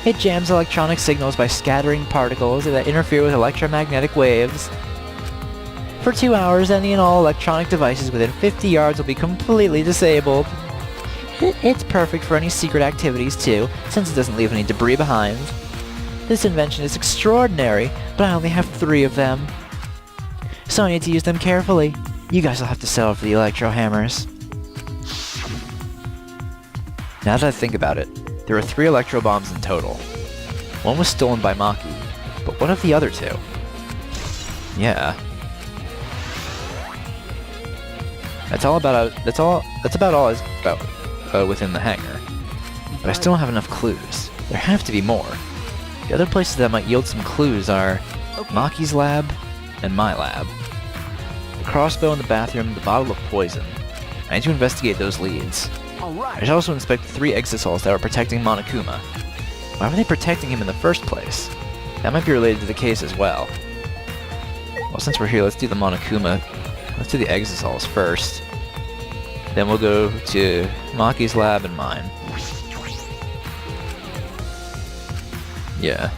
It jams electronic signals by scattering particles that interfere with electromagnetic waves. For 2 hours, any and all electronic devices within 50 yards will be completely disabled. It's perfect for any secret activities, too, since it doesn't leave any debris behind. This invention is extraordinary, but I only have 3 of them. So I need to use them carefully. You guys will have to settle for the electro hammers. Now that I think about it, there were 3 electro bombs in total. One was stolen by Maki, but what of the other 2? Yeah. That's about all is about within the hangar. But I still don't have enough clues. There have to be more. The other places that might yield some clues are Maki's lab and my lab. The crossbow in the bathroom, the bottle of poison. I need to investigate those leads. I should also inspect the 3 Exisals that were protecting Monokuma. Why were they protecting him in the first place? That might be related to the case as well. Well, since we're here, let's do the Monokuma. Let's do the Exisals first. Then we'll go to Maki's lab and mine. Yeah.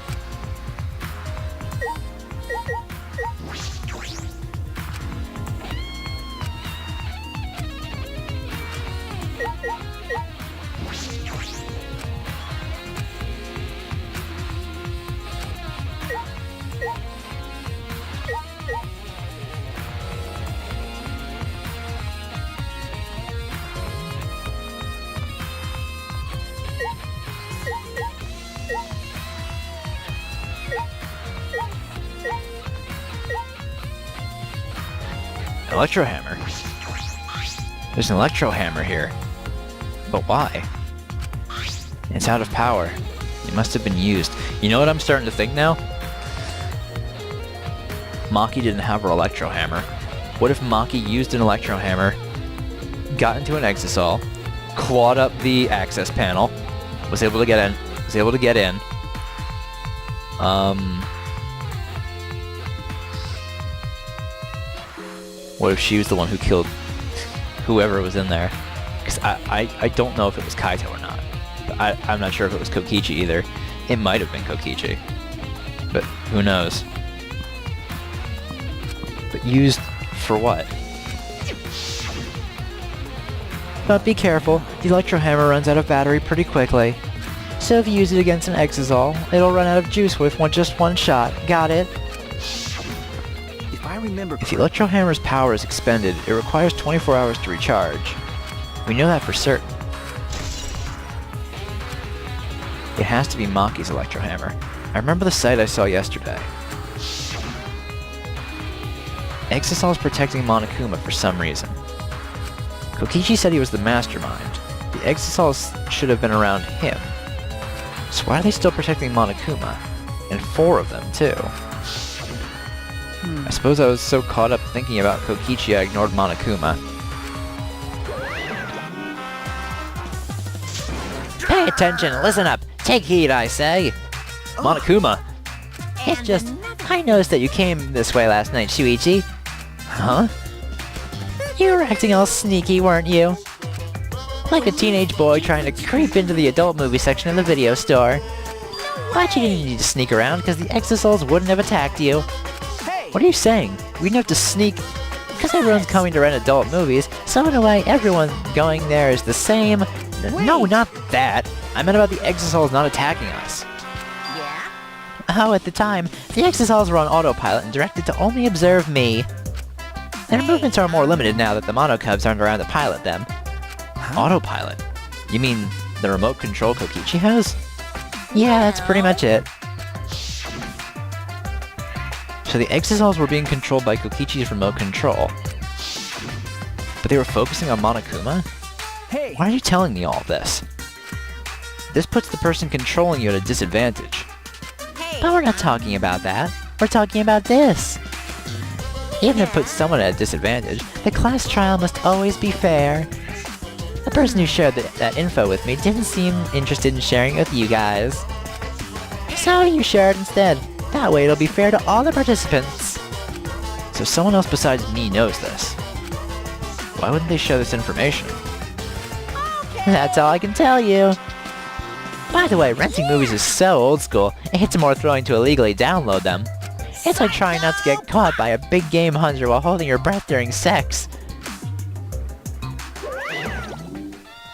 Electro hammer. There's an electro hammer here. But why? It's out of power. It must have been used. You know what I'm starting to think now? Maki didn't have her electro hammer. What if Maki used an electro hammer, got into an exisal, clawed up the access panel, was able to get in, what if she was the one who killed whoever was in there? Because I don't know if it was Kaito or not. I'm not sure if it was Kokichi either. It might have been Kokichi. But who knows? But used for what? But be careful, the electro hammer runs out of battery pretty quickly. So if you use it against an exisal, it'll run out of juice with just one shot. Got it? If I remember If the electro hammer's power is expended, it requires 24 hours to recharge. We know that for certain. It has to be Maki's electro hammer. I remember the site I saw yesterday. Exisal is protecting Monokuma for some reason. Kokichi said he was the mastermind. The Exisals should have been around him. So why are they still protecting Monokuma? And 4 of them, too. I suppose I was so caught up thinking about Kokichi I ignored Monokuma. Pay attention, listen up, take heed, I say! Monokuma! It's just, I noticed that you came this way last night, Shuichi. Huh? You were acting all sneaky, weren't you? Like a teenage boy trying to creep into the adult movie section of the video store. But you didn't need to sneak around because the Exisals wouldn't have attacked you. What are you saying? We didn't have to sneak because everyone's coming to rent adult movies, so in a way everyone going there is the same. No, not that. I meant about the Exisals not attacking us. Yeah? Oh, at the time, the Exisals were on autopilot and directed to only observe me. Their movements are more limited now that the Monokubs aren't around to pilot them. Autopilot? You mean the remote control Kokichi has? Yeah, that's pretty much it. So the Exisals were being controlled by Kokichi's remote control. But they were focusing on Monokuma? Hey! Why are you telling me all this? This puts the person controlling you at a disadvantage. But we're not talking about that. We're talking about this. Even if it puts someone at a disadvantage, the class trial must always be fair. The person who shared that info with me didn't seem interested in sharing it with you guys. So you share it instead. That way it'll be fair to all the participants. So someone else besides me knows this. Why wouldn't they share this information? That's all I can tell you. By the way, renting movies is so old school, it's more thrilling to illegally download them. It's like trying not to get caught by a big game hunter while holding your breath during sex.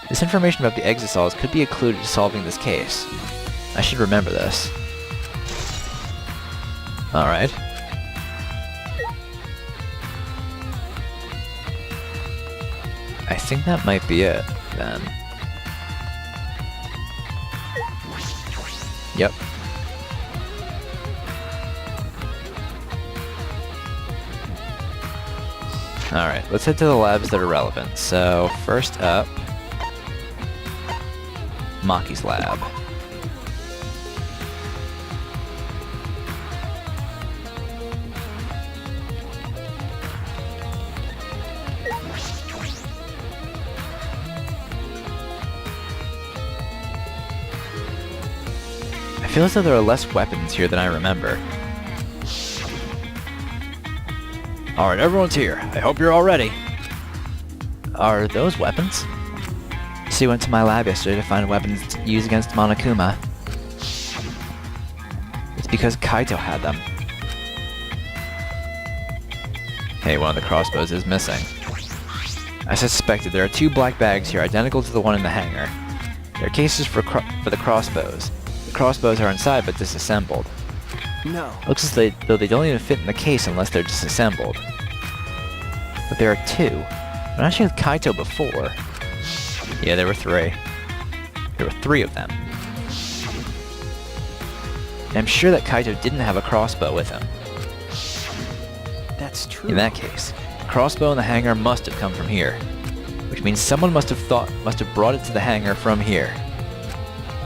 This information about the Exisals could be a clue to solving this case. I should remember this. Alright. I think that might be it, then. Yep. Alright, let's head to the labs that are relevant. So, first up, Maki's lab. I feel as though there are less weapons here than I remember. Alright, everyone's here. I hope you're all ready. Are those weapons? She went to my lab yesterday to find weapons to use against Monokuma. It's because Kaito had them. Hey, one of the crossbows is missing. I suspected there are 2 black bags here identical to the one in the hangar. They're cases for the crossbows. The crossbows are inside but disassembled. No. Looks as though they don't even fit in the case unless they're disassembled. But there are 2. I'm not sure with Kaito before. Yeah, there were 3. There were 3 of them. And I'm sure that Kaito didn't have a crossbow with him. That's true. In that case, the crossbow in the hangar must have come from here. Which means someone must have brought it to the hangar from here.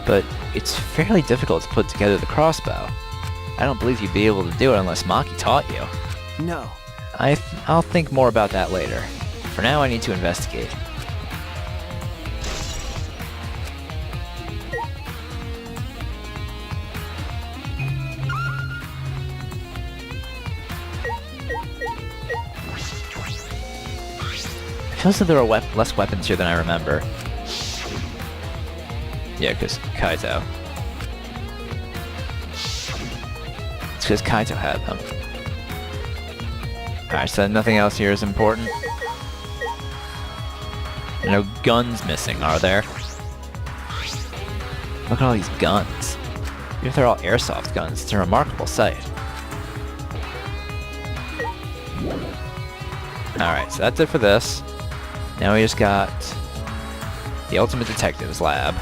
But it's fairly difficult to put together the crossbow. I don't believe you'd be able to do it unless Maki taught you. No. I'll think more about that later. For now, I need to investigate. It feels like there are less weapons here than I remember. Yeah, because Kaito. It's because Kaito had them. Alright, so nothing else here is important. No guns missing, are there? Look at all these guns. Even if they're all airsoft guns, it's a remarkable sight. Alright, so that's it for this. Now we just got the Ultimate Detective's lab.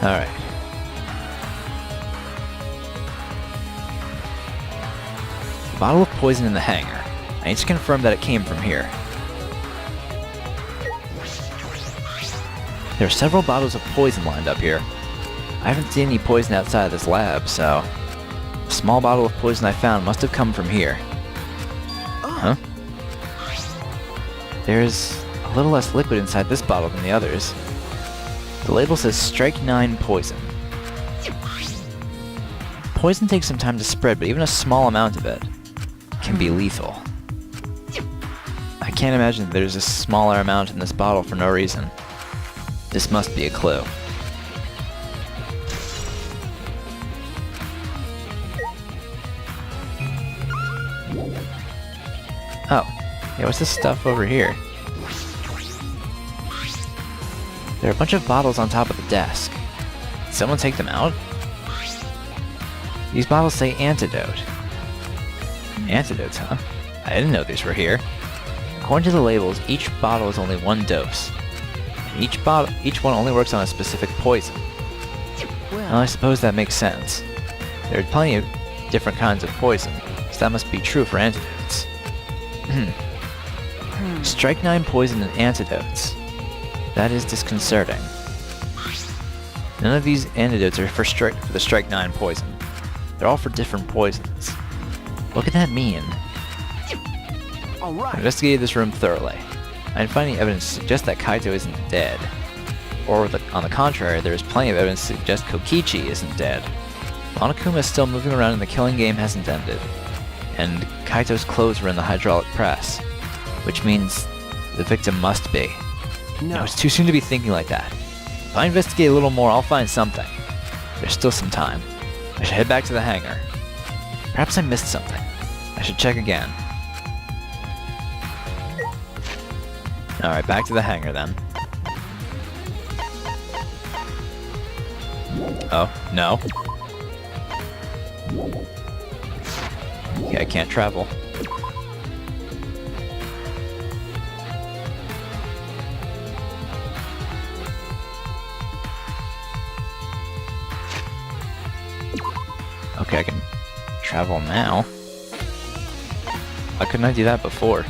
Alright. The bottle of poison in the hangar. I need to confirm that it came from here. There are several bottles of poison lined up here. I haven't seen any poison outside of this lab, so... the small bottle of poison I found must have come from here. Huh? There's a little less liquid inside this bottle than the others. The label says Strike 9 Poison. Poison takes some time to spread, but even a small amount of it can be lethal. I can't imagine that there's a smaller amount in this bottle for no reason. This must be a clue. Oh, yeah, what's this stuff over here? There are a bunch of bottles on top of the desk. Did someone take them out? These bottles say antidote. Antidotes, huh? I didn't know these were here. According to the labels, each bottle is only 1 dose. And each one only works on a specific poison. Well, I suppose that makes sense. There are plenty of different kinds of poison, so that must be true for antidotes. Strike 9 poison and antidotes. That is disconcerting. None of these antidotes are for the Strike 9 poison. They're all for different poisons. What could that mean? I investigated this room thoroughly. I didn't find any evidence to suggest that Kaito isn't dead. Or on the contrary, there is plenty of evidence to suggest Kokichi isn't dead. Monokuma is still moving around and the killing game hasn't ended. And Kaito's clothes were in the hydraulic press. Which means the victim must be. No, it's too soon to be thinking like that. If I investigate a little more, I'll find something. There's still some time. I should head back to the hangar. Perhaps I missed something. I should check again. Alright, back to the hangar then. Oh, no. Okay, I can't travel. Okay, I can travel now. Why couldn't I do that before?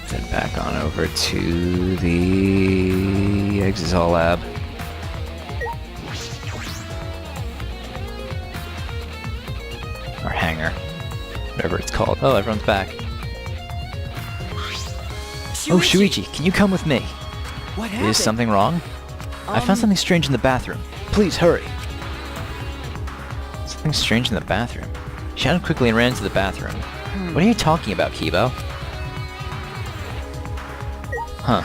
Then back on over to the Exisol lab. called. Oh, everyone's back. Oh, Shuichi, can you come with me? What happened? Is something wrong? I found something strange in the bathroom. Please, hurry. Something strange in the bathroom. She shouted quickly and ran into the bathroom. What are you talking about, Kibo? Huh.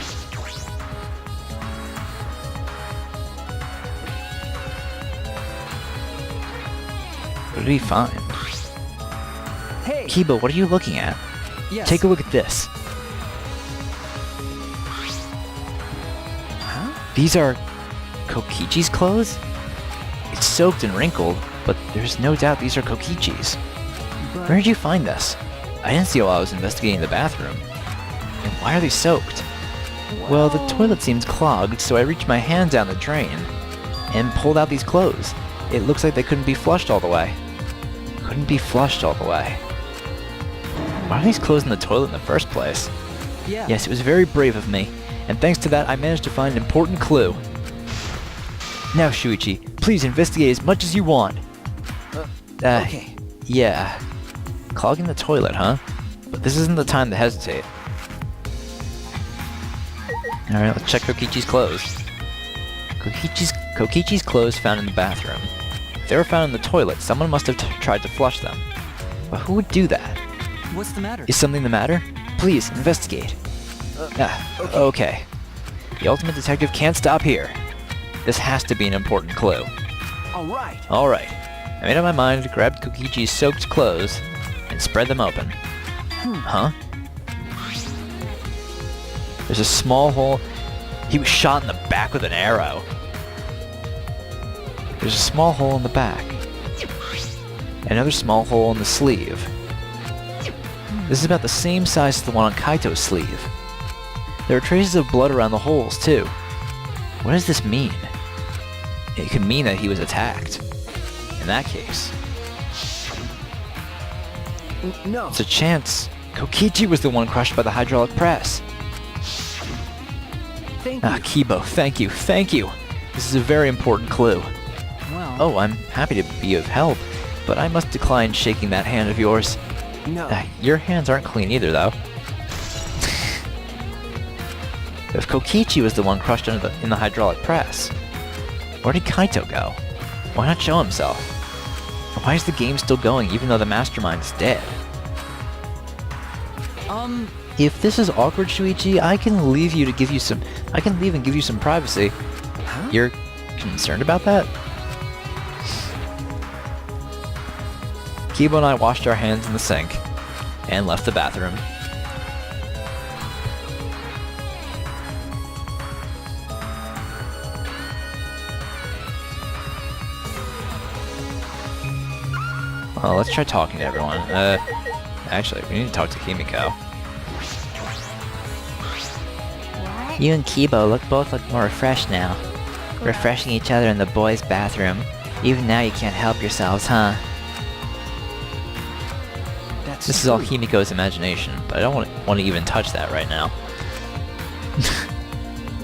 What did he find? Hey! Kibo, what are you looking at? Yes. Take a look at this. Huh? These are Kokichi's clothes? It's soaked and wrinkled, but there's no doubt these are Kokichi's. Where did you find this? I didn't see while I was investigating the bathroom. And why are they soaked? Well, the toilet seems clogged, so I reached my hand down the drain and pulled out these clothes. It looks like they couldn't be flushed all the way. Couldn't be flushed all the way. Why are these clothes in the toilet in the first place? Yeah. Yes, it was very brave of me, and thanks to that I managed to find an important clue. Now, Shuichi, please investigate as much as you want. Okay. Yeah. Clogging the toilet, huh? But this isn't the time to hesitate. Alright, let's check Kokichi's clothes. Kokichi's clothes found in the bathroom. If they were found in the toilet, someone must have tried to flush them. But who would do that? What's the matter? Is something the matter? Please, investigate. Okay. The ultimate detective can't stop here. This has to be an important clue. All right. Alright. I made up my mind, grabbed Kokichi's soaked clothes, and spread them open. Huh? There's a small hole. He was shot in the back with an arrow. There's a small hole in the back. Another small hole in the sleeve. This is about the same size as the one on Kaito's sleeve. There are traces of blood around the holes, too. What does this mean? It could mean that he was attacked. In that case, No. it's a chance Kokichi was the one crushed by the hydraulic press. Thank you. Kibo, thank you, thank you. This is a very important clue. Well, Oh, I'm happy to be of help, but I must decline shaking that hand of yours. No. Your hands aren't clean either, though. If Kokichi was the one crushed in the hydraulic press, where did Kaito go? Why not show himself? Why is the game still going even though the mastermind is dead? If this is awkward, Shuichi, I can leave and give you some privacy. Huh? You're concerned about that? Kibo and I washed our hands in the sink and left the bathroom. Well, let's try talking to everyone. Actually, we need to talk to Himiko. What? You and Kibo both look more refreshed now. Refreshing each other in the boys' bathroom. Even now you can't help yourselves, huh? That's This is all true. Himiko's imagination, but I don't want to even touch that right now.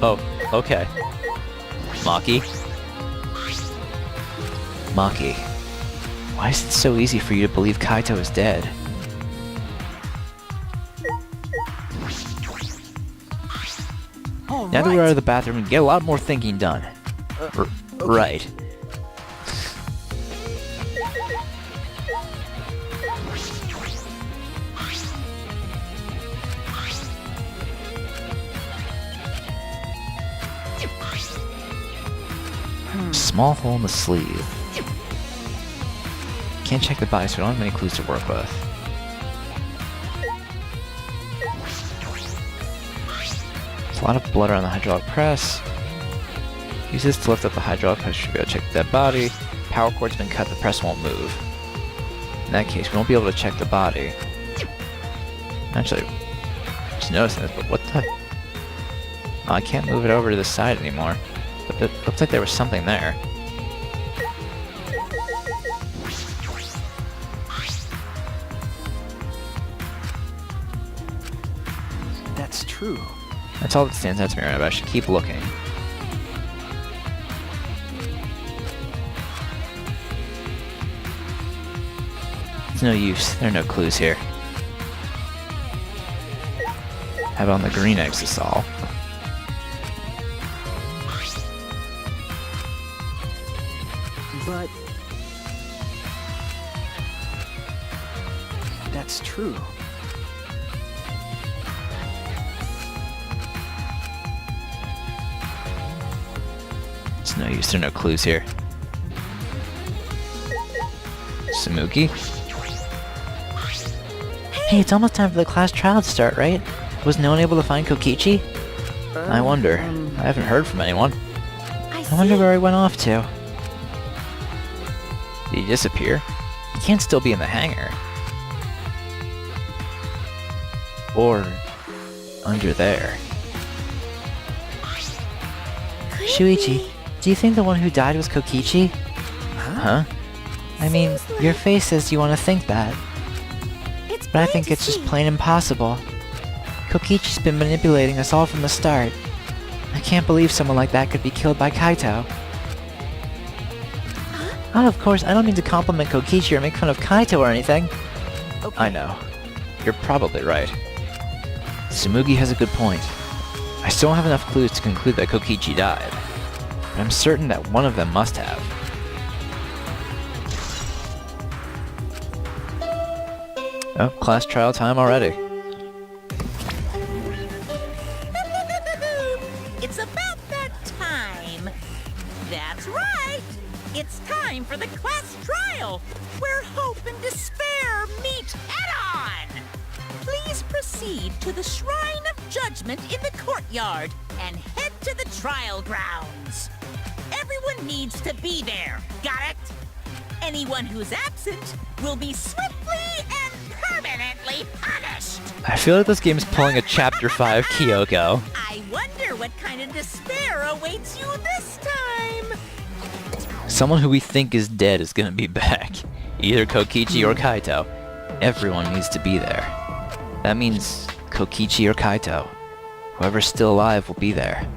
Oh, okay. Maki? Maki. Why is it so easy for you to believe Kaito is dead? All Now that we're out of the bathroom, we can get a lot more thinking done. Right. Small hole in the sleeve. Can't check the body, so we don't have many clues to work with. There's a lot of blood around the hydraulic press. Use this to lift up the hydraulic press. Should be able to check the dead body. Power cord's been cut, the press won't move. In that case, we won't be able to check the body. Actually, just noticing this, but what the? Oh, I can't move it over to the side anymore. But it looks like there was something there. That's true. That's all that stands out to me right now, but I should keep looking. It's no use. There are no clues here. How about on the green exisal? But... that's true. It's no use, there are no clues here. Samuki? Hey, it's almost time for the class trial to start, right? Was no one able to find Kokichi? I wonder. I haven't heard from anyone. I wonder where he went off to. Did he disappear? He can't still be in the hangar. Or under there. Shuichi, do you think the one who died was Kokichi? Huh? I mean, your face says you want to think that. But I think it's just plain impossible. Kokichi's been manipulating us all from the start. I can't believe someone like that could be killed by Kaito. Oh, of course, I don't mean to compliment Kokichi or make fun of Kaito or anything. Okay. I know. You're probably right. Tsumugi has a good point. I still don't have enough clues to conclude that Kokichi died. But I'm certain that one of them must have. Oh, class trial time already. It's about that time. That's right. It's time for the class trial, where hope and despair meet head-on. Please proceed to the Shrine of Judgment in the courtyard and head to the trial grounds. Everyone needs to be there. Got it? Anyone who's absent will be swiftly and permanently punished. I feel like this game is pulling a Chapter 5 Kyoko. I wonder what kind of despair awaits you this time. Someone who we think is dead is gonna be back. Either Kokichi or Kaito. Everyone needs to be there. That means Kokichi or Kaito. Whoever's still alive will be there.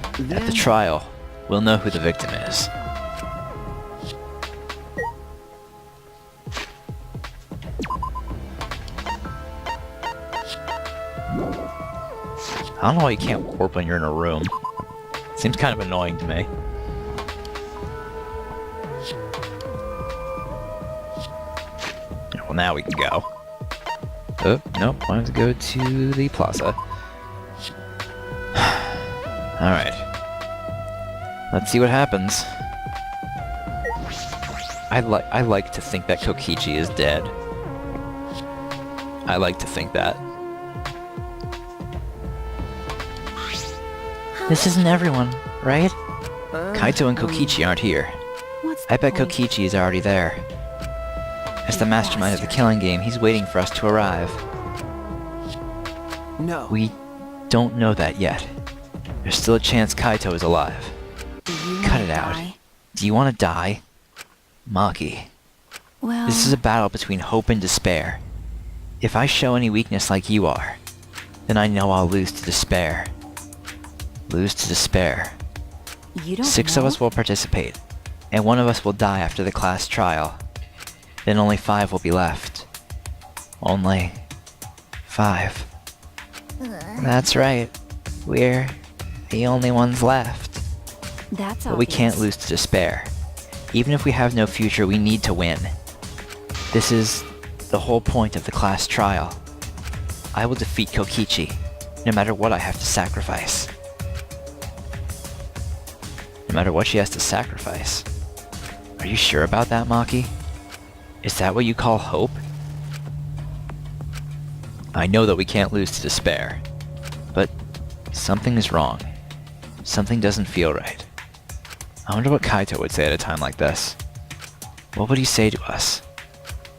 At the trial, we'll know who the victim is. I don't know why you can't warp when you're in a room. Seems kind of annoying to me. Well, now we can go. Oh, nope, wanted to go to the plaza. Alright. Let's see what happens. I like to think that Kokichi is dead. I like to think that. This isn't everyone, right? Kaito and Kokichi aren't here. I bet Kokichi is already there. As the mastermind of the killing game, he's waiting for us to arrive. No. We don't know that yet. There's still a chance Kaito is alive. Cut it out. Do you want to die? Maki. Well, This is a battle between hope and despair. If I show any weakness like you are, then I know I'll lose to despair. Lose to despair. you don't 6 know? of us will participate, and 1 of us will die after the class trial. Then only 5 will be left. Only 5. That's right. We're the only ones left. That's But we can't obvious. lose to despair. Even if we have no future, we need to win. This is the whole point of the class trial. I will defeat Kokichi, no matter what I have to sacrifice. No matter what she has to sacrifice. Are you sure about that, Maki? Is that what you call hope? I know that we can't lose to despair, but something is wrong. Something doesn't feel right. I wonder what Kaito would say at a time like this. What would he say to us?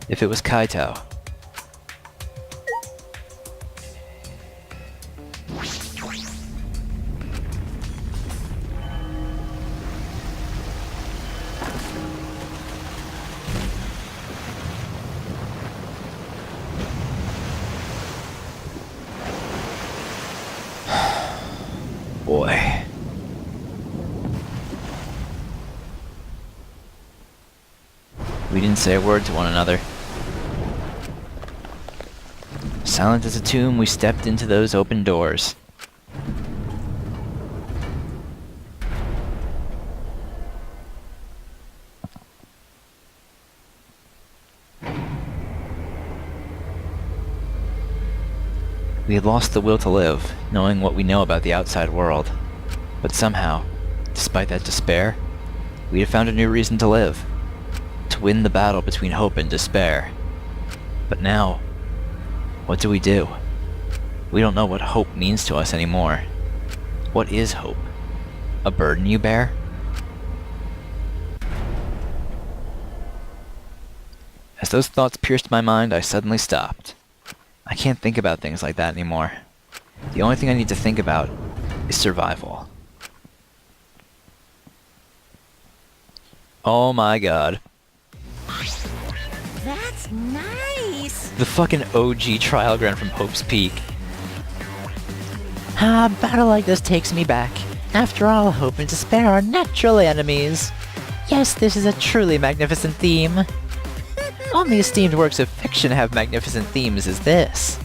If it was Kaito. Boy. We didn't say a word to one another. Silent as a tomb, we stepped into those open doors. We had lost the will to live, knowing what we know about the outside world. But somehow, despite that despair, we had found a new reason to live. To win the battle between hope and despair. But now, what do? We don't know what hope means to us anymore. What is hope? A burden you bear? As those thoughts pierced my mind, I suddenly stopped. I can't think about things like that anymore. The only thing I need to think about is survival. Oh my god. That's nice. The fucking OG trial ground from Hope's Peak. A battle like this takes me back. After all, hope and despair are natural enemies. Yes, this is a truly magnificent theme. Only esteemed works of fiction have magnificent themes as this.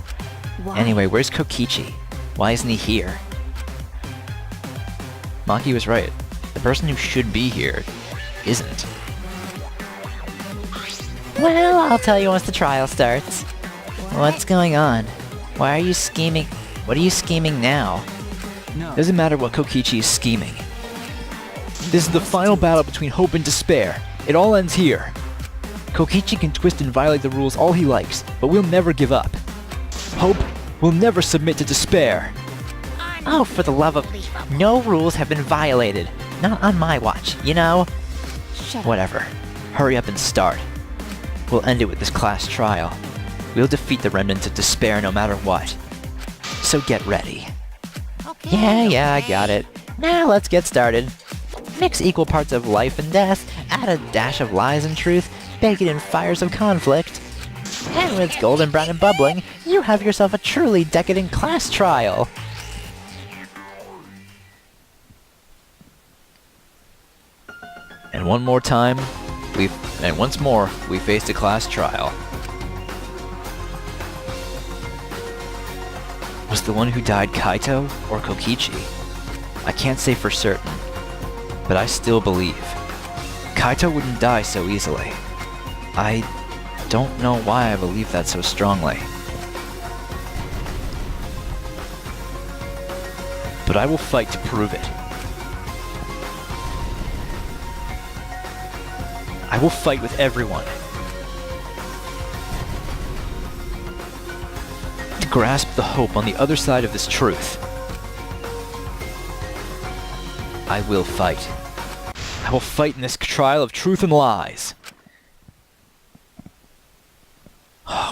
Why? Anyway, where's Kokichi? Why isn't he here? Maki was right. The person who should be here isn't. Well, I'll tell you once the trial starts. What's going on? Why are you scheming? What are you scheming now? No. Doesn't matter what Kokichi is scheming. This is the final battle between hope and despair. It all ends here. Kokichi can twist and violate the rules all he likes, but we'll never give up. Hope will never submit to despair. Oh, for the love of... No rules have been violated. Not on my watch, you know? Shut up. Whatever. Hurry up and start. We'll end it with this class trial. We'll defeat the remnants of despair no matter what. So get ready. Yeah, I got it. Now let's get started. Mix equal parts of life and death, add a dash of lies and truth, bake it in fires of conflict. And when it's golden brown and bubbling, you have yourself a truly decadent class trial. And once more, we faced a class trial. Was the one who died Kaito or Kokichi? I can't say for certain, but I still believe. Kaito wouldn't die so easily. I don't know why I believe that so strongly. But I will fight to prove it. I will fight with everyone. To grasp the hope on the other side of this truth. I will fight. I will fight in this trial of truth and lies.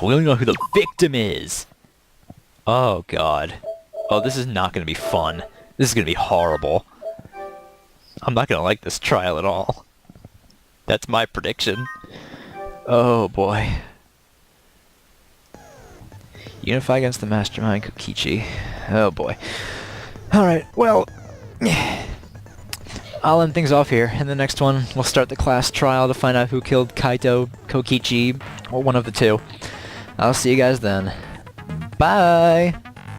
We don't know who the victim is. Oh god. Oh, this is not gonna be fun. This is gonna be horrible. I'm not gonna like this trial at all. That's my prediction. Oh boy. Unify against the mastermind Kokichi. Oh boy. Alright, well... I'll end things off here. In the next one, we'll start the class trial to find out who killed Kaito, Kokichi, or one of the two. I'll see you guys then. Bye!